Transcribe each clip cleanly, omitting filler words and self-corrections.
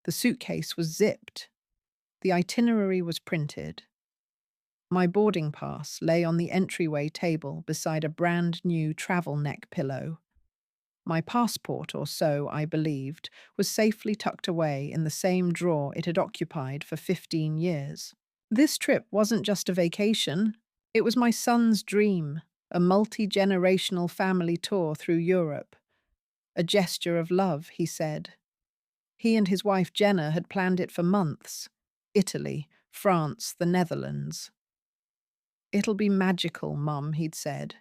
The suitcase was zipped. The itinerary was printed. My boarding pass lay on the entryway table beside a brand new travel neck pillow. My passport, or so I believed, was safely tucked away in the same drawer it had occupied for 15 years. This trip wasn't just a vacation, it was my son's dream, a multi-generational family tour through Europe. A gesture of love, he said. He and his wife Jenna had planned it for months. Italy, France, the Netherlands. "It'll be magical, Mum," he'd said.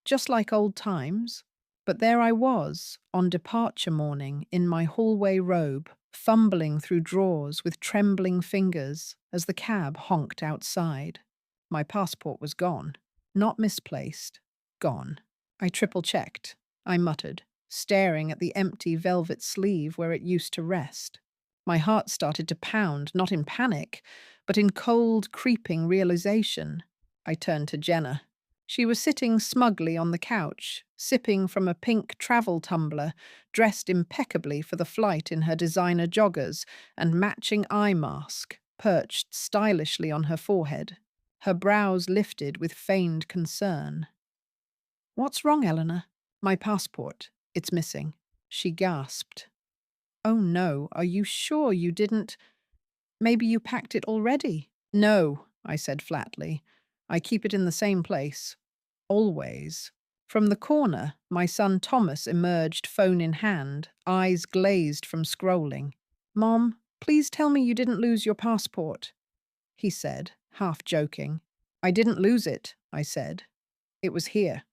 Just like old times. But there I was, on departure morning, in my hallway robe, fumbling through drawers with trembling fingers as the cab honked outside. My passport was gone. Not misplaced. Gone. I triple-checked, I muttered, staring at the empty velvet sleeve where it used to rest. My heart started to pound, not in panic, but in cold, creeping realization. I turned to Jenna. She was sitting smugly on the couch, sipping from a pink travel tumbler, dressed impeccably for the flight in her designer joggers and matching eye mask, perched stylishly on her forehead, her brows lifted with feigned concern. "What's wrong, Eleanor?" "My passport. It's missing," she gasped. "Oh no, are you sure you didn't? Maybe you packed it already?" "No," I said flatly. "I keep it in the same place. Always." From the corner, my son Thomas emerged, phone in hand, eyes glazed from scrolling. "Mom, please tell me you didn't lose your passport," he said, half joking. "I didn't lose it," I said. "It was here.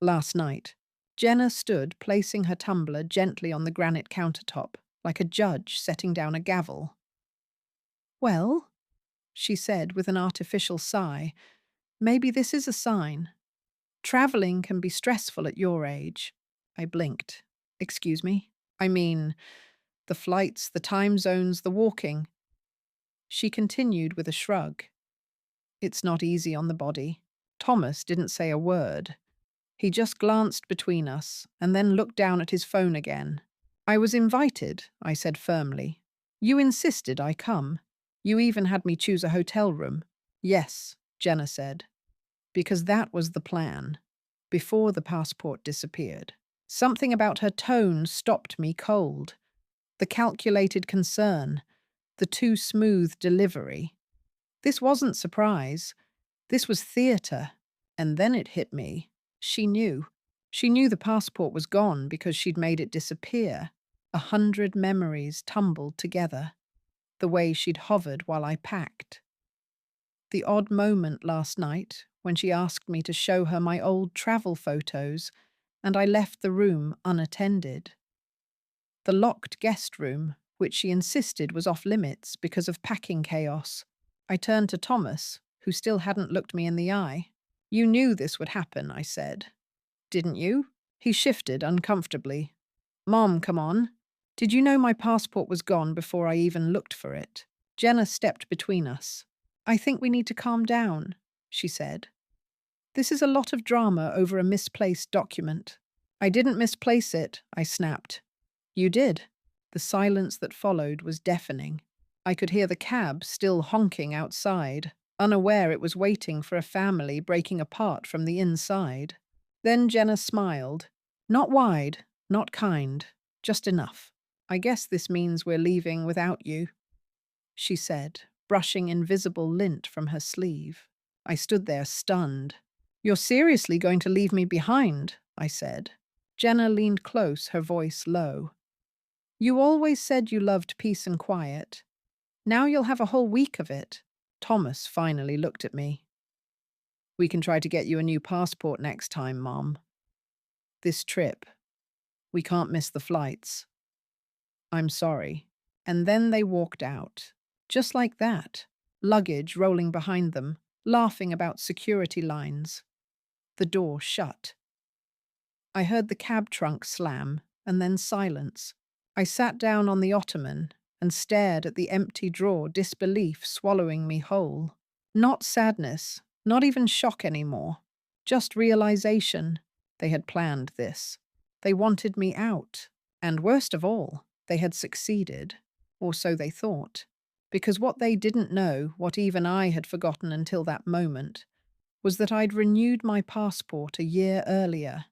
Last night." Jenna stood, placing her tumbler gently on the granite countertop, like a judge setting down a gavel. "Well," she said with an artificial sigh, "maybe this is a sign. Traveling can be stressful at your age." I blinked. "Excuse me? I mean, the flights, the time zones, the walking." She continued with a shrug. "It's not easy on the body." Thomas didn't say a word. He just glanced between us and then looked down at his phone again. "I was invited," I said firmly. "You insisted I come. You even had me choose a hotel room." "Yes," Jenna said, "because that was the plan." Before the passport disappeared. Something about her tone stopped me cold. The calculated concern, the too smooth delivery. This wasn't surprise. This was theatre. And then it hit me. She knew. She knew the passport was gone because she'd made it disappear. 100 memories tumbled together. The way she'd hovered while I packed. The odd moment last night when she asked me to show her my old travel photos, and I left the room unattended. The locked guest room, which she insisted was off limits because of packing chaos. I turned to Thomas, who still hadn't looked me in the eye. "You knew this would happen," I said. "Didn't you?" He shifted uncomfortably. "Mom, come on. Did you know my passport was gone before I even looked for it?" Jenna stepped between us. "I think we need to calm down," she said. "This is a lot of drama over a misplaced document." "I didn't misplace it," I snapped. "You did." The silence that followed was deafening. I could hear the cab still honking outside, unaware it was waiting for a family breaking apart from the inside. Then Jenna smiled. Not wide, not kind, just enough. "I guess this means we're leaving without you," she said, brushing invisible lint from her sleeve. I stood there stunned. "You're seriously going to leave me behind?" I said. Jenna leaned close, her voice low. "You always said you loved peace and quiet. Now you'll have a whole week of it." Thomas finally looked at me. "We can try to get you a new passport next time, Mom. This trip, we can't miss the flights. I'm sorry." And then they walked out. Just like that, luggage rolling behind them, laughing about security lines. The door shut. I heard the cab trunk slam, and then silence. I sat down on the ottoman and stared at the empty drawer, disbelief swallowing me whole. Not sadness, not even shock anymore. Just realization. They had planned this. They wanted me out. And worst of all, they had succeeded. or so they thought. Because what they didn't know, what even I had forgotten until that moment, was that I'd renewed my passport a year earlier,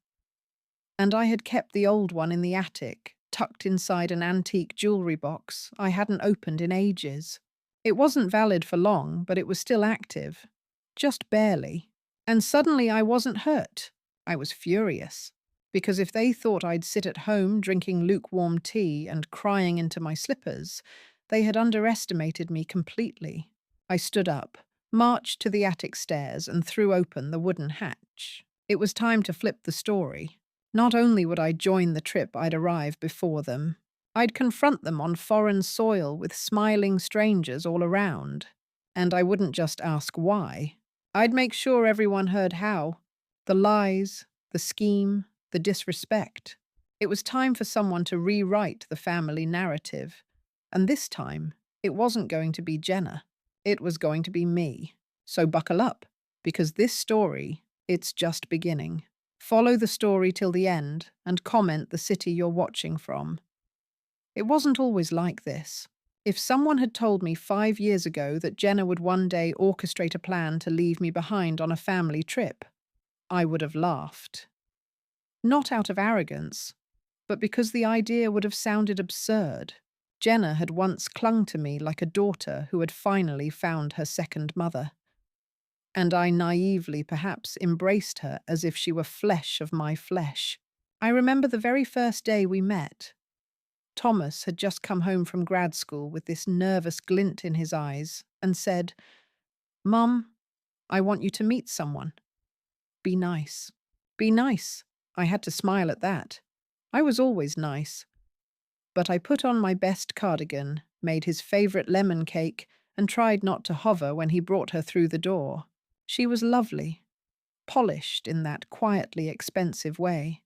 and I had kept the old one in the attic, tucked inside an antique jewelry box I hadn't opened in ages. It wasn't valid for long, but it was still active. Just barely. And suddenly I wasn't hurt. I was furious. Because if they thought I'd sit at home drinking lukewarm tea and crying into my slippers, they had underestimated me completely. I stood up, marched to the attic stairs, and threw open the wooden hatch. It was time to flip the story. Not only would I join the trip, I'd arrive before them. I'd confront them on foreign soil with smiling strangers all around. And I wouldn't just ask why. I'd make sure everyone heard how. The lies, the scheme, the disrespect. It was time for someone to rewrite the family narrative. And this time, it wasn't going to be Jenna. It was going to be me. So buckle up, because this story, it's just beginning. Follow the story till the end and comment the city you're watching from. It wasn't always like this. If someone had told me 5 years ago that Jenna would one day orchestrate a plan to leave me behind on a family trip, I would have laughed. Not out of arrogance, but because the idea would have sounded absurd. Jenna had once clung to me like a daughter who had finally found her second mother. And I naively perhaps embraced her as if she were flesh of my flesh. I remember the very first day we met. Thomas had just come home from grad school with this nervous glint in his eyes and said, "Mum, I want you to meet someone. Be nice." Be nice. I had to smile at that. I was always nice. But I put on my best cardigan, made his favourite lemon cake, and tried not to hover when he brought her through the door. She was lovely, polished in that quietly expensive way.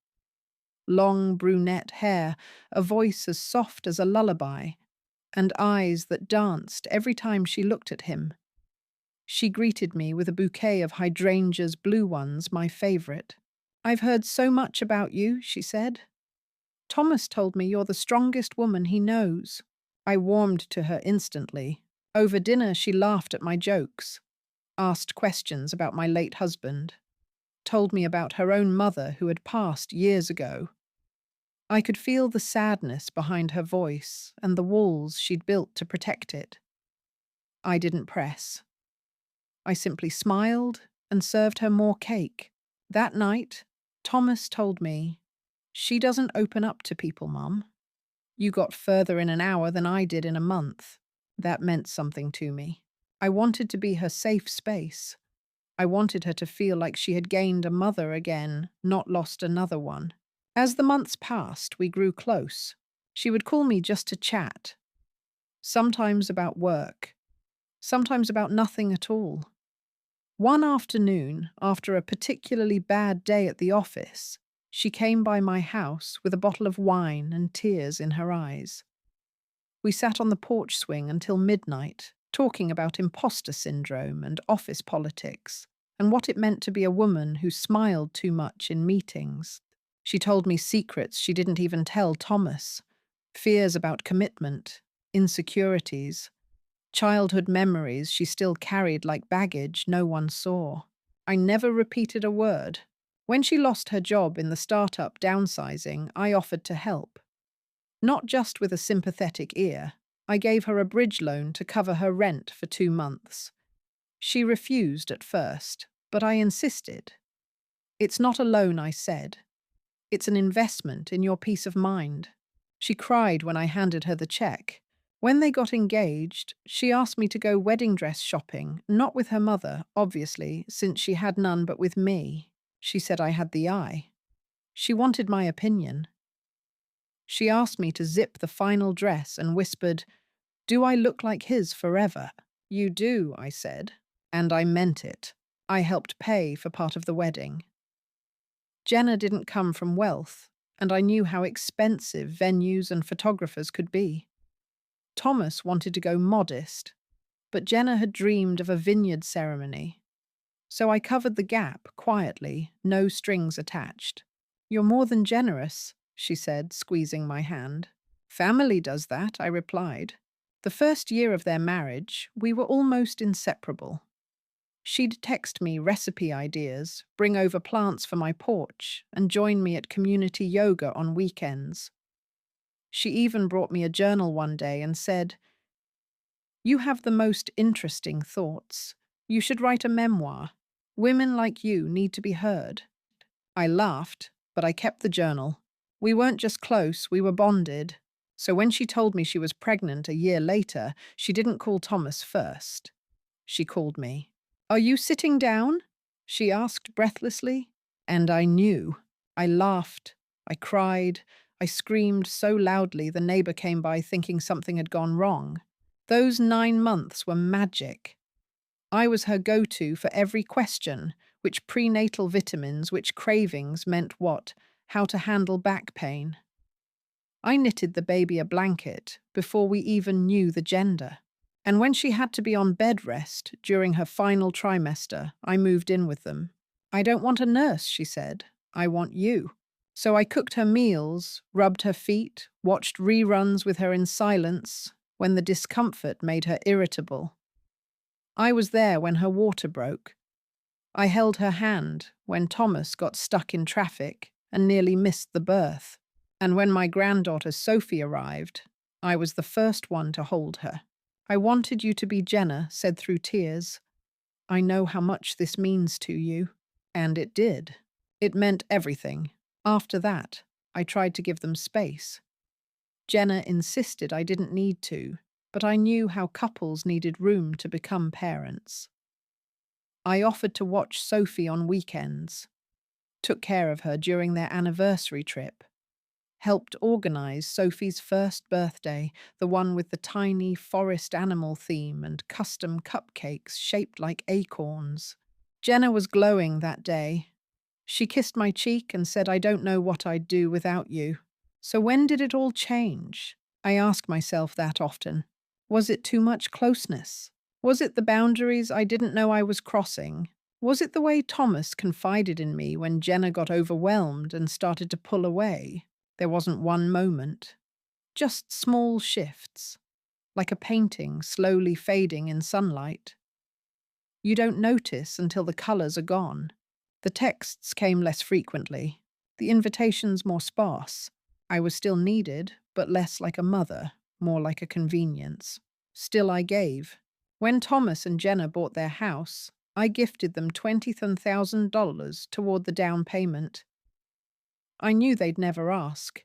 Long brunette hair, a voice as soft as a lullaby, and eyes that danced every time she looked at him. She greeted me with a bouquet of hydrangeas, blue ones, my favourite. "I've heard so much about you," she said. "Thomas told me you're the strongest woman he knows." I warmed to her instantly. Over dinner, she laughed at my jokes, asked questions about my late husband, told me about her own mother who had passed years ago. I could feel the sadness behind her voice and the walls she'd built to protect it. I didn't press. I simply smiled and served her more cake. That night, Thomas told me, "She doesn't open up to people, Mum. You got further in an hour than I did in a month." That meant something to me. I wanted to be her safe space. I wanted her to feel like she had gained a mother again, not lost another one. As the months passed, we grew close. She would call me just to chat. Sometimes about work. Sometimes about nothing at all. One afternoon, after a particularly bad day at the office, she came by my house with a bottle of wine and tears in her eyes. We sat on the porch swing until midnight, talking about imposter syndrome and office politics, and what it meant to be a woman who smiled too much in meetings. She told me secrets she didn't even tell Thomas, fears about commitment, insecurities, childhood memories she still carried like baggage no one saw. I never repeated a word. When she lost her job in the startup downsizing, I offered to help. Not just with a sympathetic ear. I gave her a bridge loan to cover her rent for 2 months. She refused at first, but I insisted. "It's not a loan," I said. "It's an investment in your peace of mind." She cried when I handed her the check. When they got engaged, she asked me to go wedding dress shopping, not with her mother, obviously, since she had none but with me. She said I had the eye. She wanted my opinion. She asked me to zip the final dress and whispered, "Do I look like his forever?" "You do," I said. And I meant it. I helped pay for part of the wedding. Jenna didn't come from wealth, and I knew how expensive venues and photographers could be. Thomas wanted to go modest, but Jenna had dreamed of a vineyard ceremony. So I covered the gap quietly, no strings attached. "You're more than generous," she said, squeezing my hand. "Family does that," I replied. The first year of their marriage, we were almost inseparable. She'd text me recipe ideas, bring over plants for my porch, and join me at community yoga on weekends. She even brought me a journal one day and said, "You have the most interesting thoughts. You should write a memoir. Women like you need to be heard." I laughed, but I kept the journal. We weren't just close, we were bonded. So when she told me she was pregnant a year later, she didn't call Thomas first. She called me. "Are you sitting down?" she asked breathlessly. And I knew. I laughed. I cried. I screamed so loudly the neighbor came by thinking something had gone wrong. Those 9 months were magic. I was her go-to for every question, which prenatal vitamins, which cravings meant what, how to handle back pain. I knitted the baby a blanket before we even knew the gender. And when she had to be on bed rest during her final trimester, I moved in with them. "I don't want a nurse," she said. "I want you." So I cooked her meals, rubbed her feet, watched reruns with her in silence when the discomfort made her irritable. I was there when her water broke. I held her hand when Thomas got stuck in traffic and nearly missed the birth. And when my granddaughter Sophie arrived, I was the first one to hold her. "I wanted you to be," Jenna said through tears. "I know how much this means to you." And it did. It meant everything. After that, I tried to give them space. Jenna insisted I didn't need to, but I knew how couples needed room to become parents. I offered to watch Sophie on weekends, took care of her during their anniversary trip, helped organize Sophie's first birthday, the one with the tiny forest animal theme and custom cupcakes shaped like acorns. Jenna was glowing that day. She kissed my cheek and said, "I don't know what I'd do without you." So when did it all change? I ask myself that often. Was it too much closeness? Was it the boundaries I didn't know I was crossing? Was it the way Thomas confided in me when Jenna got overwhelmed and started to pull away? There wasn't one moment. Just small shifts, like a painting slowly fading in sunlight. You don't notice until the colors are gone. The texts came less frequently, the invitations more sparse. I was still needed, but less like a mother, more like a convenience. Still I gave. When Thomas and Jenna bought their house, I gifted them $20,000 toward the down payment. I knew they'd never ask,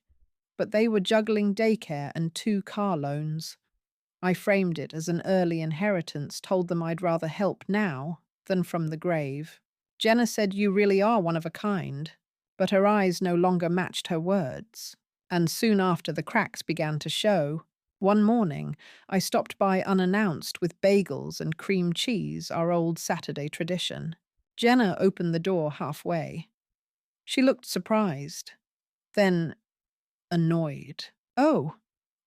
but they were juggling daycare and 2 car loans. I framed it as an early inheritance, told them I'd rather help now than from the grave. Jenna said, "You really are one of a kind," but her eyes no longer matched her words. And soon after, the cracks began to show. One morning, I stopped by unannounced with bagels and cream cheese, our old Saturday tradition. Jenna opened the door halfway. She looked surprised, then annoyed. "Oh,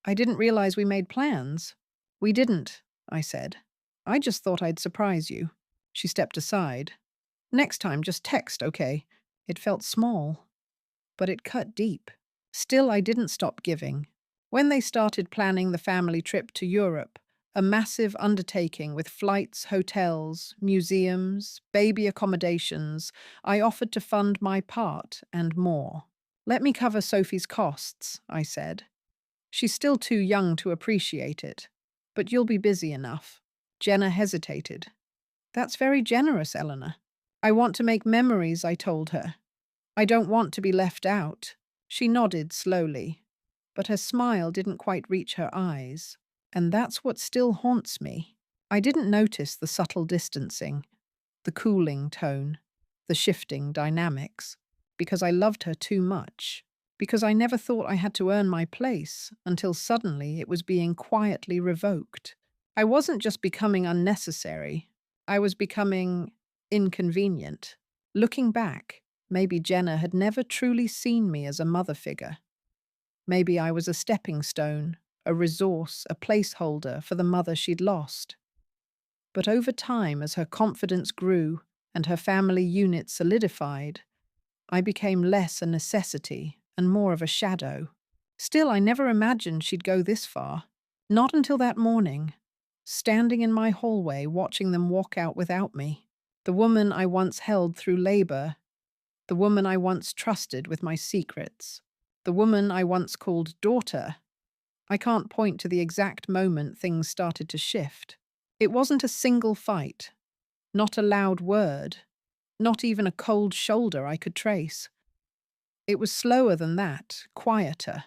I didn't realize we made plans." "We didn't," I said. "I just thought I'd surprise you." She stepped aside. "Next time, just text, okay?" It felt small, but it cut deep. Still, I didn't stop giving. When they started planning the family trip to Europe, a massive undertaking with flights, hotels, museums, baby accommodations, I offered to fund my part and more. "Let me cover Sophie's costs," I said. "She's still too young to appreciate it, but you'll be busy enough." Jenna hesitated. "That's very generous, Eleanor." "I want to make memories," I told her. "I don't want to be left out." She nodded slowly, but her smile didn't quite reach her eyes. And that's what still haunts me. I didn't notice the subtle distancing, the cooling tone, the shifting dynamics, because I loved her too much, because I never thought I had to earn my place until suddenly it was being quietly revoked. I wasn't just becoming unnecessary, I was becoming inconvenient. Looking back, maybe Jenna had never truly seen me as a mother figure. Maybe I was a stepping stone, a resource, a placeholder for the mother she'd lost. But over time, as her confidence grew and her family unit solidified, I became less a necessity and more of a shadow. Still, I never imagined she'd go this far. Not until that morning, standing in my hallway watching them walk out without me. The woman I once held through labor, the woman I once trusted with my secrets, the woman I once called daughter. I can't point to the exact moment things started to shift. It wasn't a single fight, not a loud word, not even a cold shoulder I could trace. It was slower than that, quieter,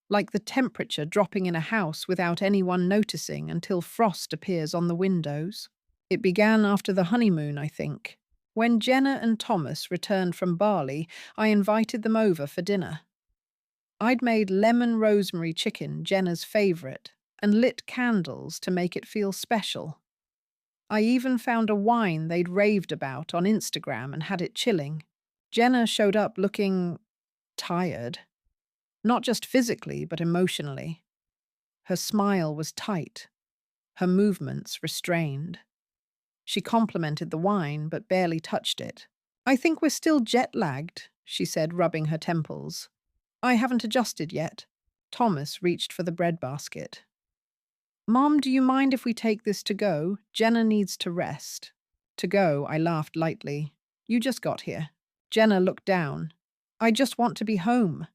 like the temperature dropping in a house without anyone noticing until frost appears on the windows. It began after the honeymoon, I think. When Jenna and Thomas returned from Bali, I invited them over for dinner. I'd made lemon rosemary chicken, Jenna's favorite, and lit candles to make it feel special. I even found a wine they'd raved about on Instagram and had it chilling. Jenna showed up looking tired, not just physically, but emotionally. Her smile was tight, her movements restrained. She complimented the wine, but barely touched it. "I think we're still jet-lagged," she said, rubbing her temples. "I haven't adjusted yet." Thomas reached for the breadbasket. "Mom, do you mind if we take this to go? Jenna needs to rest." To go, I laughed lightly. "You just got here." Jenna looked down. "I just want to be home."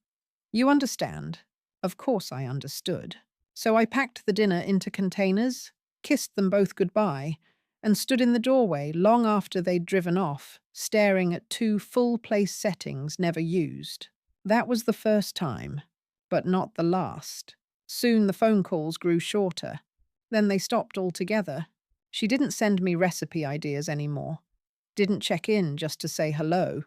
"You understand." Of course I understood. So I packed the dinner into containers, kissed them both goodbye, and stood in the doorway long after they'd driven off, staring at two full-place settings never used. That was the first time, but not the last. Soon the phone calls grew shorter. Then they stopped altogether. She didn't send me recipe ideas anymore. Didn't check in just to say hello.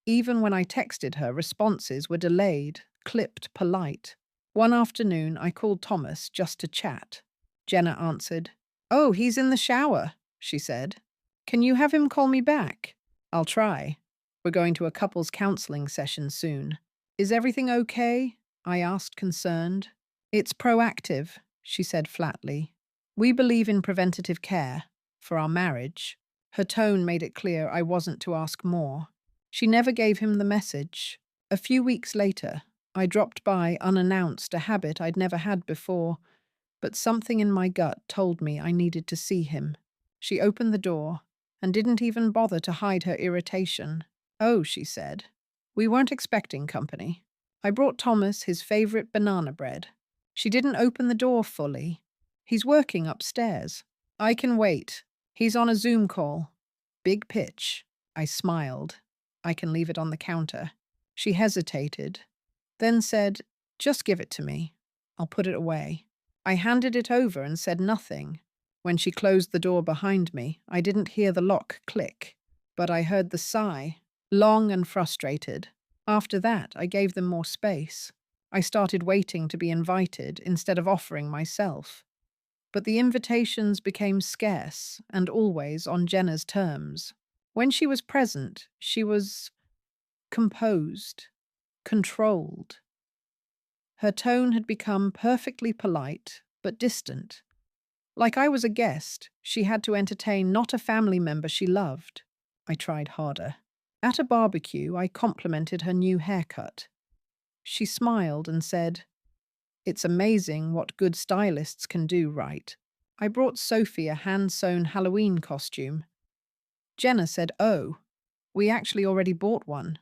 Even when I texted her, responses were delayed, clipped, polite. One afternoon, I called Thomas just to chat. Jenna answered. "Oh, he's in the shower," she said. "Can you have him call me back?" "I'll try. We're going to a couples counseling session soon." "Is everything okay?" I asked, concerned. "It's proactive," she said flatly. "We believe in preventative care for our marriage." Her tone made it clear I wasn't to ask more. She never gave him the message. A few weeks later, I dropped by unannounced, a habit I'd never had before, but something in my gut told me I needed to see him. She opened the door and didn't even bother to hide her irritation. "Oh," she said. "We weren't expecting company." I brought Thomas his favorite banana bread. She didn't open the door fully. "He's working upstairs." "I can wait. He's on a Zoom call." Big pitch. I smiled. "I can leave it on the counter." She hesitated, then said, "Just give it to me. I'll put it away." I handed it over and said nothing. When she closed the door behind me, I didn't hear the lock click, but I heard the sigh, long and frustrated. After that, I gave them more space. I started waiting to be invited instead of offering myself. But the invitations became scarce and always on Jenna's terms. When she was present, she was composed, controlled. Her tone had become perfectly polite, but distant. Like I was a guest, she had to entertain not a family member she loved. I tried harder. At a barbecue, I complimented her new haircut. She smiled and said, "It's amazing what good stylists can do, right?" I brought Sophie a hand-sewn Halloween costume. Jenna said, "Oh, we actually already bought one.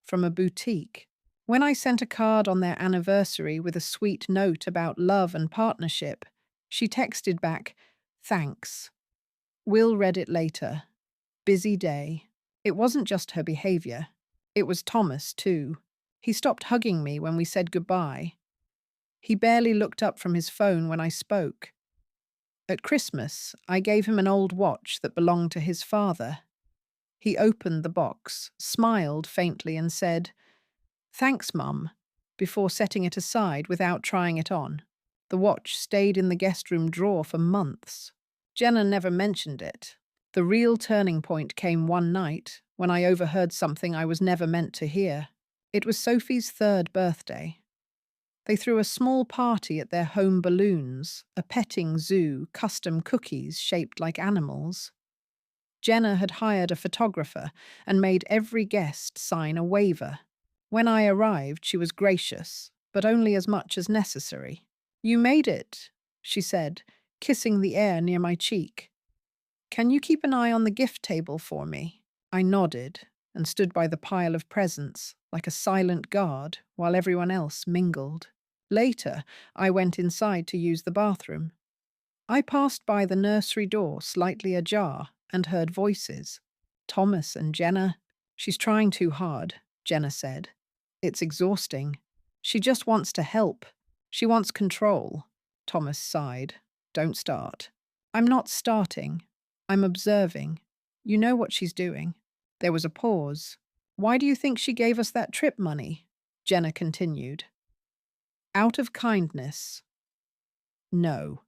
From a boutique." When I sent a card on their anniversary with a sweet note about love and partnership, she texted back, "Thanks. We'll read it later. Busy day." It wasn't just her behavior. It was Thomas, too. He stopped hugging me when we said goodbye. He barely looked up from his phone when I spoke. At Christmas, I gave him an old watch that belonged to his father. He opened the box, smiled faintly and said, "Thanks, Mum," before setting it aside without trying it on. The watch stayed in the guest room drawer for months. Jenna never mentioned it. The real turning point came one night when I overheard something I was never meant to hear. It was Sophie's 3rd birthday. They threw a small party at their home balloons, a petting zoo, custom cookies shaped like animals. Jenna had hired a photographer and made every guest sign a waiver. When I arrived, she was gracious, but only as much as necessary. You made it, she said, kissing the air near my cheek. Can you keep an eye on the gift table for me? I nodded and stood by the pile of presents, like a silent guard, while everyone else mingled. Later, I went inside to use the bathroom. I passed by the nursery door slightly ajar and heard voices. Thomas and Jenna. She's trying too hard, Jenna said. It's exhausting. She just wants to help. She wants control. Thomas sighed. Don't start. I'm not starting. I'm observing. You know what she's doing. There was a pause. Why do you think she gave us that trip money? Jenna continued. Out of kindness. No.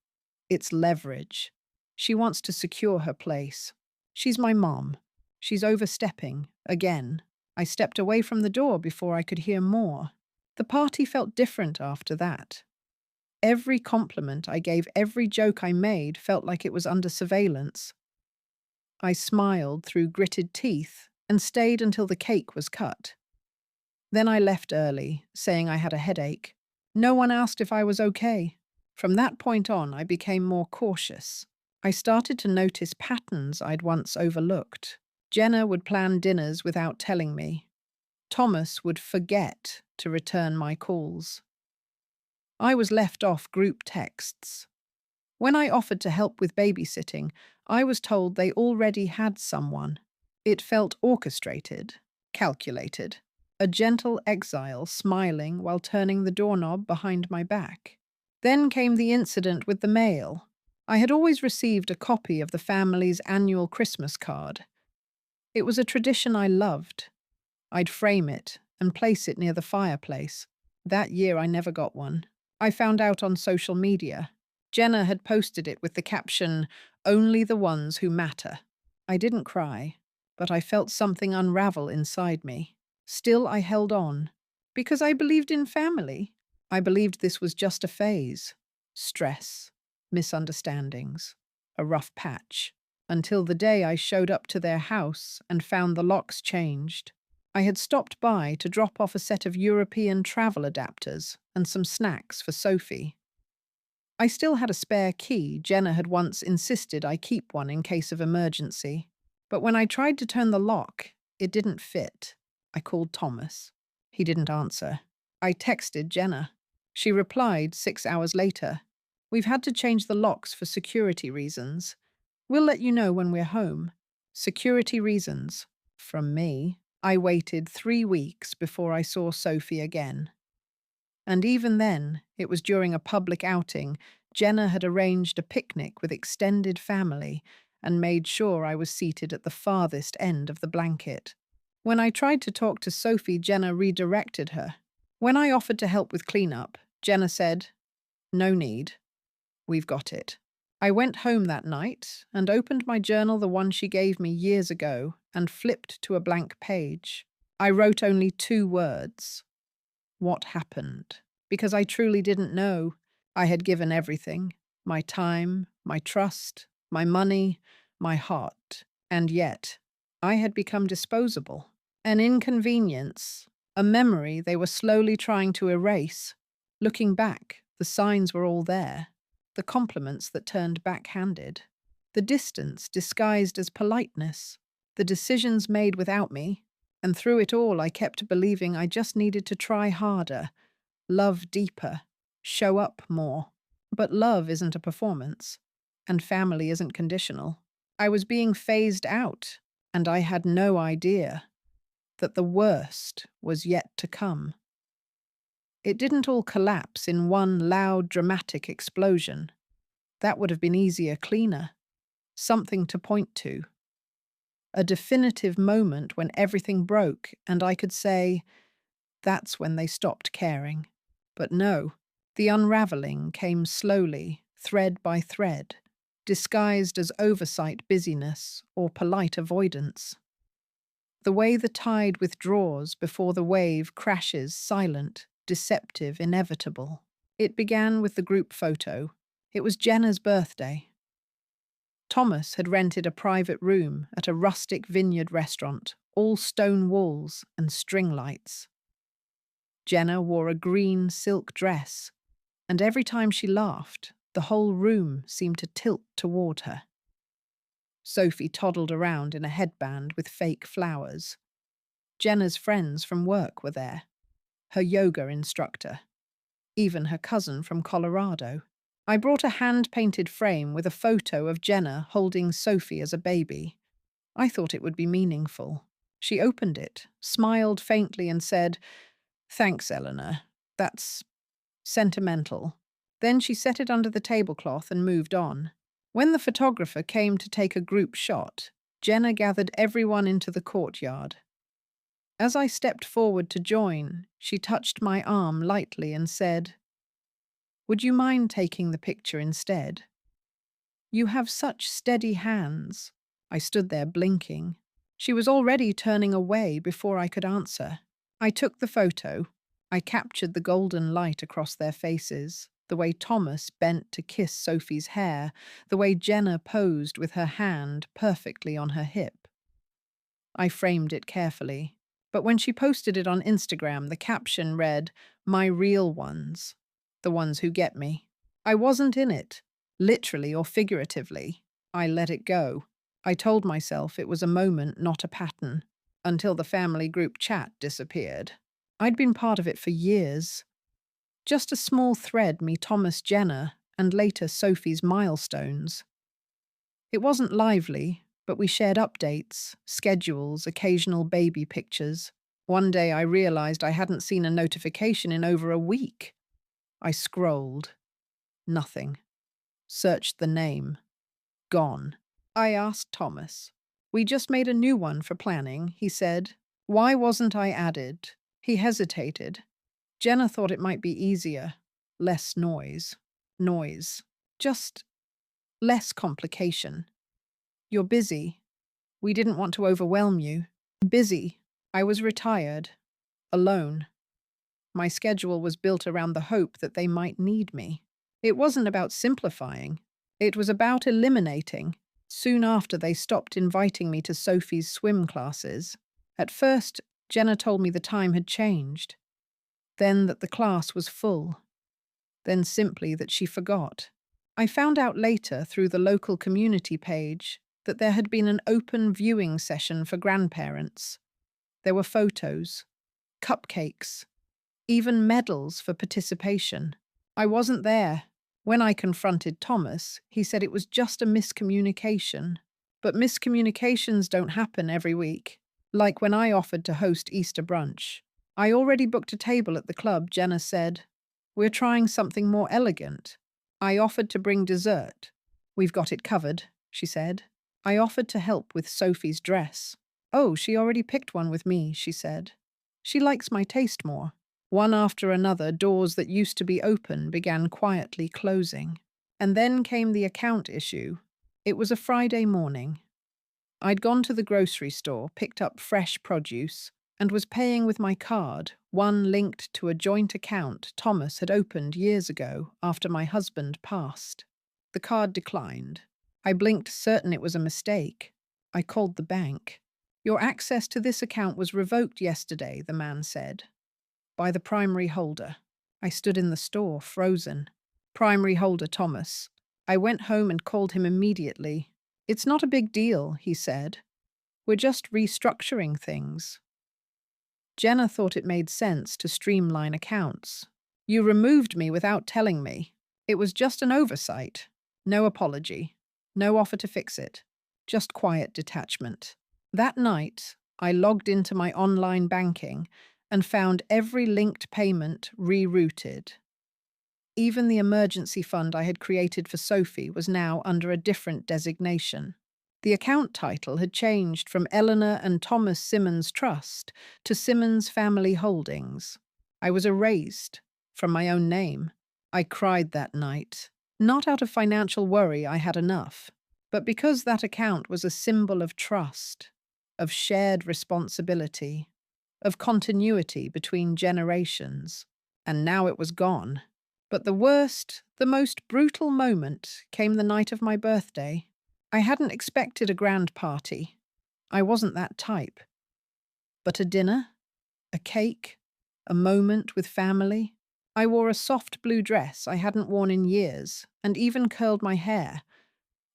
It's leverage. She wants to secure her place. She's my mom. She's overstepping, again. I stepped away from the door before I could hear more. The party felt different after that. Every compliment I gave, every joke I made felt like it was under surveillance. I smiled through gritted teeth and stayed until the cake was cut. Then I left early, saying I had a headache. No one asked if I was okay. From that point on, I became more cautious. I started to notice patterns I'd once overlooked. Jenna would plan dinners without telling me. Thomas would forget to return my calls. I was left off group texts. When I offered to help with babysitting, I was told they already had someone. It felt orchestrated, calculated. A gentle exile smiling while turning the doorknob behind my back. Then came the incident with the mail. I had always received a copy of the family's annual Christmas card. It was a tradition I loved. I'd frame it and place it near the fireplace. That year I never got one. I found out on social media. Jenna had posted it with the caption, "Only the ones who matter." I didn't cry, but I felt something unravel inside me. Still, I held on. Because I believed in family. I believed this was just a phase. Stress, misunderstandings, a rough patch. Until the day I showed up to their house and found the locks changed. I had stopped by to drop off a set of European travel adapters and some snacks for Sophie. I still had a spare key. Jenna had once insisted I keep one in case of emergency. But when I tried to turn the lock, it didn't fit. I called Thomas. He didn't answer. I texted Jenna. She replied 6 hours later. We've had to change the locks for security reasons. We'll let you know when we're home. Security reasons. From me. I waited 3 weeks before I saw Sophie again. And even then, it was during a public outing. Jenna had arranged a picnic with extended family and made sure I was seated at the farthest end of the blanket. When I tried to talk to Sophie, Jenna redirected her. When I offered to help with cleanup, Jenna said, "No need. We've got it." I went home that night and opened my journal, the one she gave me years ago, and flipped to a blank page. I wrote only 2 words. What happened? Because I truly didn't know. I had given everything. My time, my trust, my money, my heart. And yet, I had become disposable. An inconvenience, a memory they were slowly trying to erase. Looking back, the signs were all there. The compliments that turned backhanded. The distance disguised as politeness. The decisions made without me. And through it all, I kept believing I just needed to try harder, love deeper, show up more. But love isn't a performance, and family isn't conditional. I was being phased out, and I had no idea that the worst was yet to come. It didn't all collapse in one loud, dramatic explosion. That would have been easier, cleaner. Something to point to. A definitive moment when everything broke and I could say, that's when they stopped caring. But no, the unraveling came slowly, thread by thread, disguised as oversight busyness or polite avoidance. The way the tide withdraws before the wave crashes, silent, deceptive, inevitable. It began with the group photo. It was Jenna's birthday. Thomas had rented a private room at a rustic vineyard restaurant, all stone walls and string lights. Jenna wore a green silk dress. And every time she laughed, the whole room seemed to tilt toward her. Sophie toddled around in a headband with fake flowers. Jenna's friends from work were there, her yoga instructor, even her cousin from Colorado. I brought a hand-painted frame with a photo of Jenna holding Sophie as a baby. I thought it would be meaningful. She opened it, smiled faintly and said, "Thanks, Eleanor. That's sentimental." Then she set it under the tablecloth and moved on. When the photographer came to take a group shot, Jenna gathered everyone into the courtyard. As I stepped forward to join, she touched my arm lightly and said, "Would you mind taking the picture instead? You have such steady hands." I stood there blinking. She was already turning away before I could answer. I took the photo. I captured the golden light across their faces, the way Thomas bent to kiss Sophie's hair, the way Jenna posed with her hand perfectly on her hip. I framed it carefully, but when she posted it on Instagram, the caption read, "My real ones, the ones who get me." I wasn't in it, literally or figuratively. I let it go. I told myself it was a moment, not a pattern, until the family group chat disappeared. I'd been part of it for years. Just a small thread, me, Thomas, Jenna, and later Sophie's milestones. It wasn't lively, but we shared updates, schedules, occasional baby pictures. One day I realized I hadn't seen a notification in over a week. I scrolled. Nothing. Searched the name. Gone. I asked Thomas. "We just made a new one for planning," he said. "Why wasn't I added?" He hesitated. Jenna thought it might be easier. Less noise. Noise. Just less complication. "You're busy. We didn't want to overwhelm you." Busy. I was retired. Alone. My schedule was built around the hope that they might need me. It wasn't about simplifying. It was about eliminating. Soon after, they stopped inviting me to Sophie's swim classes. At first, Jenna told me the time had changed. Then that the class was full. Then simply that she forgot. I found out later through the local community page that there had been an open viewing session for grandparents. There were photos, cupcakes, even medals for participation. I wasn't there. When I confronted Thomas, he said it was just a miscommunication. But miscommunications don't happen every week. Like when I offered to host Easter brunch. I already booked a table at the club, Jenna said. "We're trying something more elegant." I offered to bring dessert. "We've got it covered," she said. I offered to help with Sophie's dress. "Oh, she already picked one with me," she said. "She likes my taste more." One after another, doors that used to be open began quietly closing. And then came the account issue. It was a Friday morning. I'd gone to the grocery store, picked up fresh produce, and was paying with my card, one linked to a joint account Thomas had opened years ago after my husband passed. The card declined. I blinked, certain it was a mistake. I called the bank. "Your access to this account was revoked yesterday," the man said. "By the primary holder." I stood in the store, frozen. "Primary holder Thomas." I went home and called him immediately. "It's not a big deal," he said. "We're just restructuring things." Jenna thought it made sense to streamline accounts. "You removed me without telling me. It was just an oversight. No apology. No offer to fix it. Just quiet detachment." That night, I logged into my online banking and found every linked payment rerouted. Even the emergency fund I had created for Sophie was now under a different designation. The account title had changed from Eleanor and Thomas Simmons Trust to Simmons Family Holdings. I was erased from my own name. I cried that night. Not out of financial worry, I had enough, but because that account was a symbol of trust, of shared responsibility, of continuity between generations. And now it was gone. But the worst, the most brutal moment came the night of my birthday. I hadn't expected a grand party. I wasn't that type. But a dinner, a cake, a moment with family. I wore a soft blue dress I hadn't worn in years, and even curled my hair.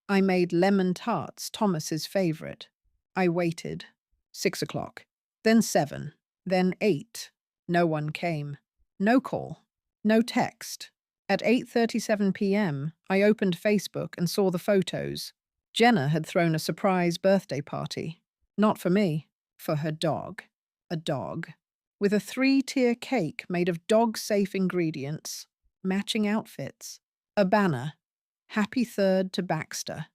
I made lemon tarts, Thomas's favorite. I waited. 6 o'clock. Then 7. Then 8. No one came. No call. No text. At 8:37 p.m., I opened Facebook and saw the photos. Jenna had thrown a surprise birthday party. Not for me, for her dog. A dog. With a 3-tier cake made of dog-safe ingredients, matching outfits. A banner. Happy third to Baxter.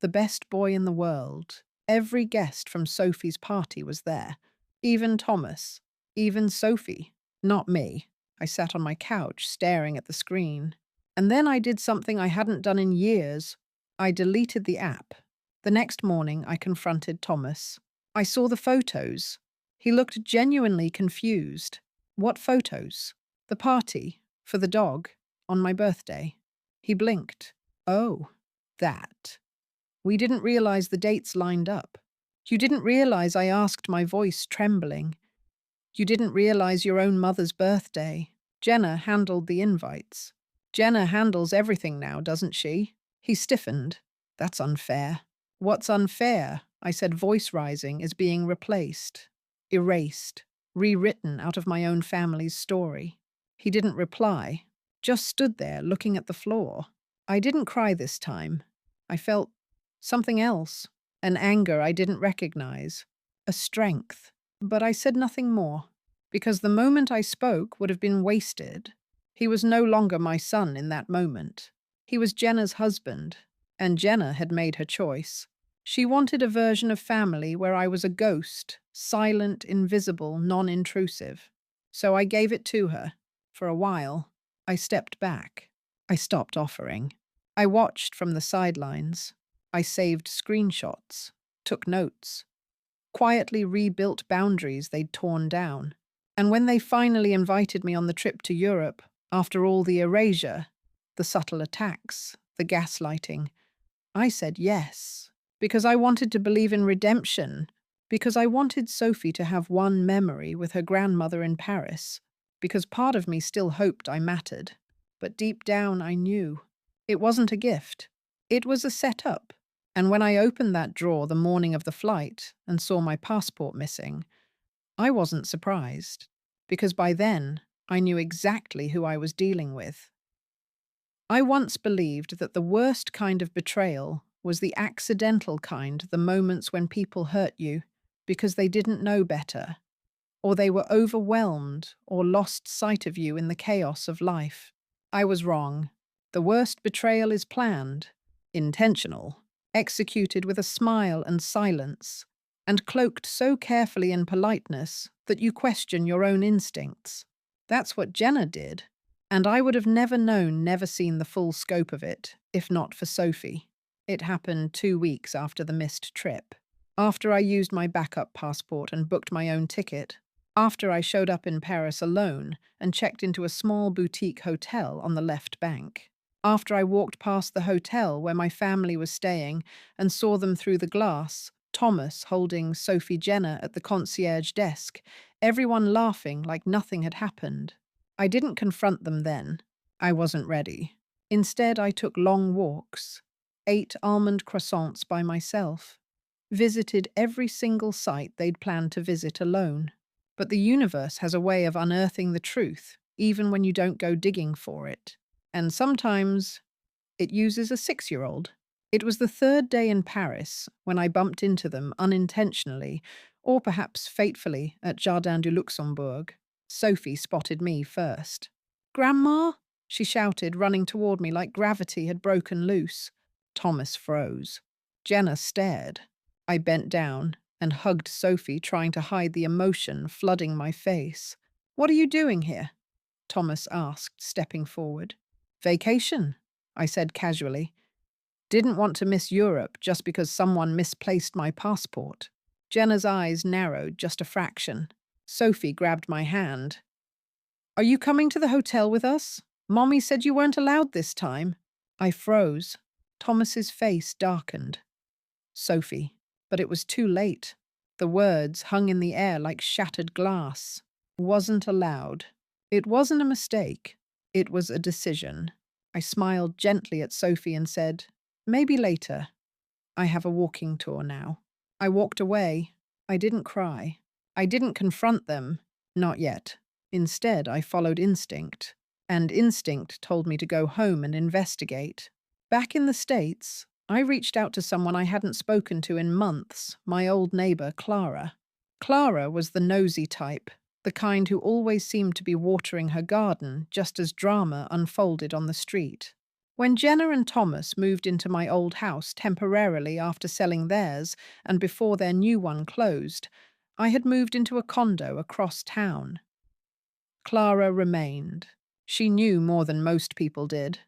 The best boy in the world. Every guest from Sophie's party was there. Even Thomas. Even Sophie. Not me. I sat on my couch, staring at the screen. And then I did something I hadn't done in years. I deleted the app. The next morning, I confronted Thomas. I saw the photos. He looked genuinely confused. What photos? The party. For the dog. On my birthday. He blinked. Oh, that. We didn't realize the dates lined up. You didn't realize I asked, my voice trembling. You didn't realize your own mother's birthday. Jenna handled the invites. Jenna handles everything now, doesn't she? He stiffened. That's unfair. What's unfair? I said, voice rising, is being replaced. Erased. Rewritten out of my own family's story. He didn't reply. Just stood there, looking at the floor. I didn't cry this time. I felt something else. An anger I didn't recognize. A strength. But I said nothing more, because the moment I spoke would have been wasted. He was no longer my son in that moment. He was Jenna's husband, and Jenna had made her choice. She wanted a version of family where I was a ghost, silent, invisible, non-intrusive. So I gave it to her. For a while, I stepped back. I stopped offering. I watched from the sidelines. I saved screenshots, took notes. Quietly rebuilt boundaries they'd torn down. And when they finally invited me on the trip to Europe, after all the erasure, the subtle attacks, the gaslighting, I said yes, because I wanted to believe in redemption, because I wanted Sophie to have one memory with her grandmother in Paris, because part of me still hoped I mattered. But deep down I knew. It wasn't a gift. It was a setup. And when I opened that drawer the morning of the flight and saw my passport missing, I wasn't surprised, because by then I knew exactly who I was dealing with. I once believed that the worst kind of betrayal was the accidental kind, the moments when people hurt you because they didn't know better, or they were overwhelmed or lost sight of you in the chaos of life. I was wrong. The worst betrayal is planned, intentional, executed with a smile and silence, and cloaked so carefully in politeness that you question your own instincts. That's what Jenna did, and I would have never known, never seen the full scope of it, if not for Sophie. It happened 2 weeks after the missed trip, after I used my backup passport and booked my own ticket, after I showed up in Paris alone and checked into a small boutique hotel on the left bank. After I walked past the hotel where my family was staying and saw them through the glass, Thomas holding Sophie Jenna at the concierge desk, everyone laughing like nothing had happened. I didn't confront them then. I wasn't ready. Instead, I took long walks, ate almond croissants by myself, visited every single site they'd planned to visit alone. But the universe has a way of unearthing the truth, even when you don't go digging for it. And sometimes it uses a 6-year-old. It was the 3rd day in Paris when I bumped into them unintentionally, or perhaps fatefully, at Jardin du Luxembourg. Sophie spotted me first. "Grandma?" she shouted, running toward me like gravity had broken loose. Thomas froze. Jenna stared. I bent down and hugged Sophie, trying to hide the emotion flooding my face. "What are you doing here?" Thomas asked, stepping forward. "Vacation," I said casually. Didn't want to miss Europe just because someone misplaced my passport. Jenna's eyes narrowed just a fraction. Sophie grabbed my hand. "Are you coming to the hotel with us? Mommy said you weren't allowed this time." I froze. Thomas's face darkened. "Sophie." But it was too late. The words hung in the air like shattered glass. "Wasn't allowed." It wasn't a mistake. It was a decision. I smiled gently at Sophie and said, "Maybe later. I have a walking tour now." I walked away. I didn't cry. I didn't confront them. Not yet. Instead, I followed instinct. And instinct told me to go home and investigate. Back in the States, I reached out to someone I hadn't spoken to in months, my old neighbor, Clara. Clara was the nosy type, the kind who always seemed to be watering her garden just as drama unfolded on the street. When Jenna and Thomas moved into my old house temporarily after selling theirs and before their new one closed, I had moved into a condo across town. Clara remained. She knew more than most people did,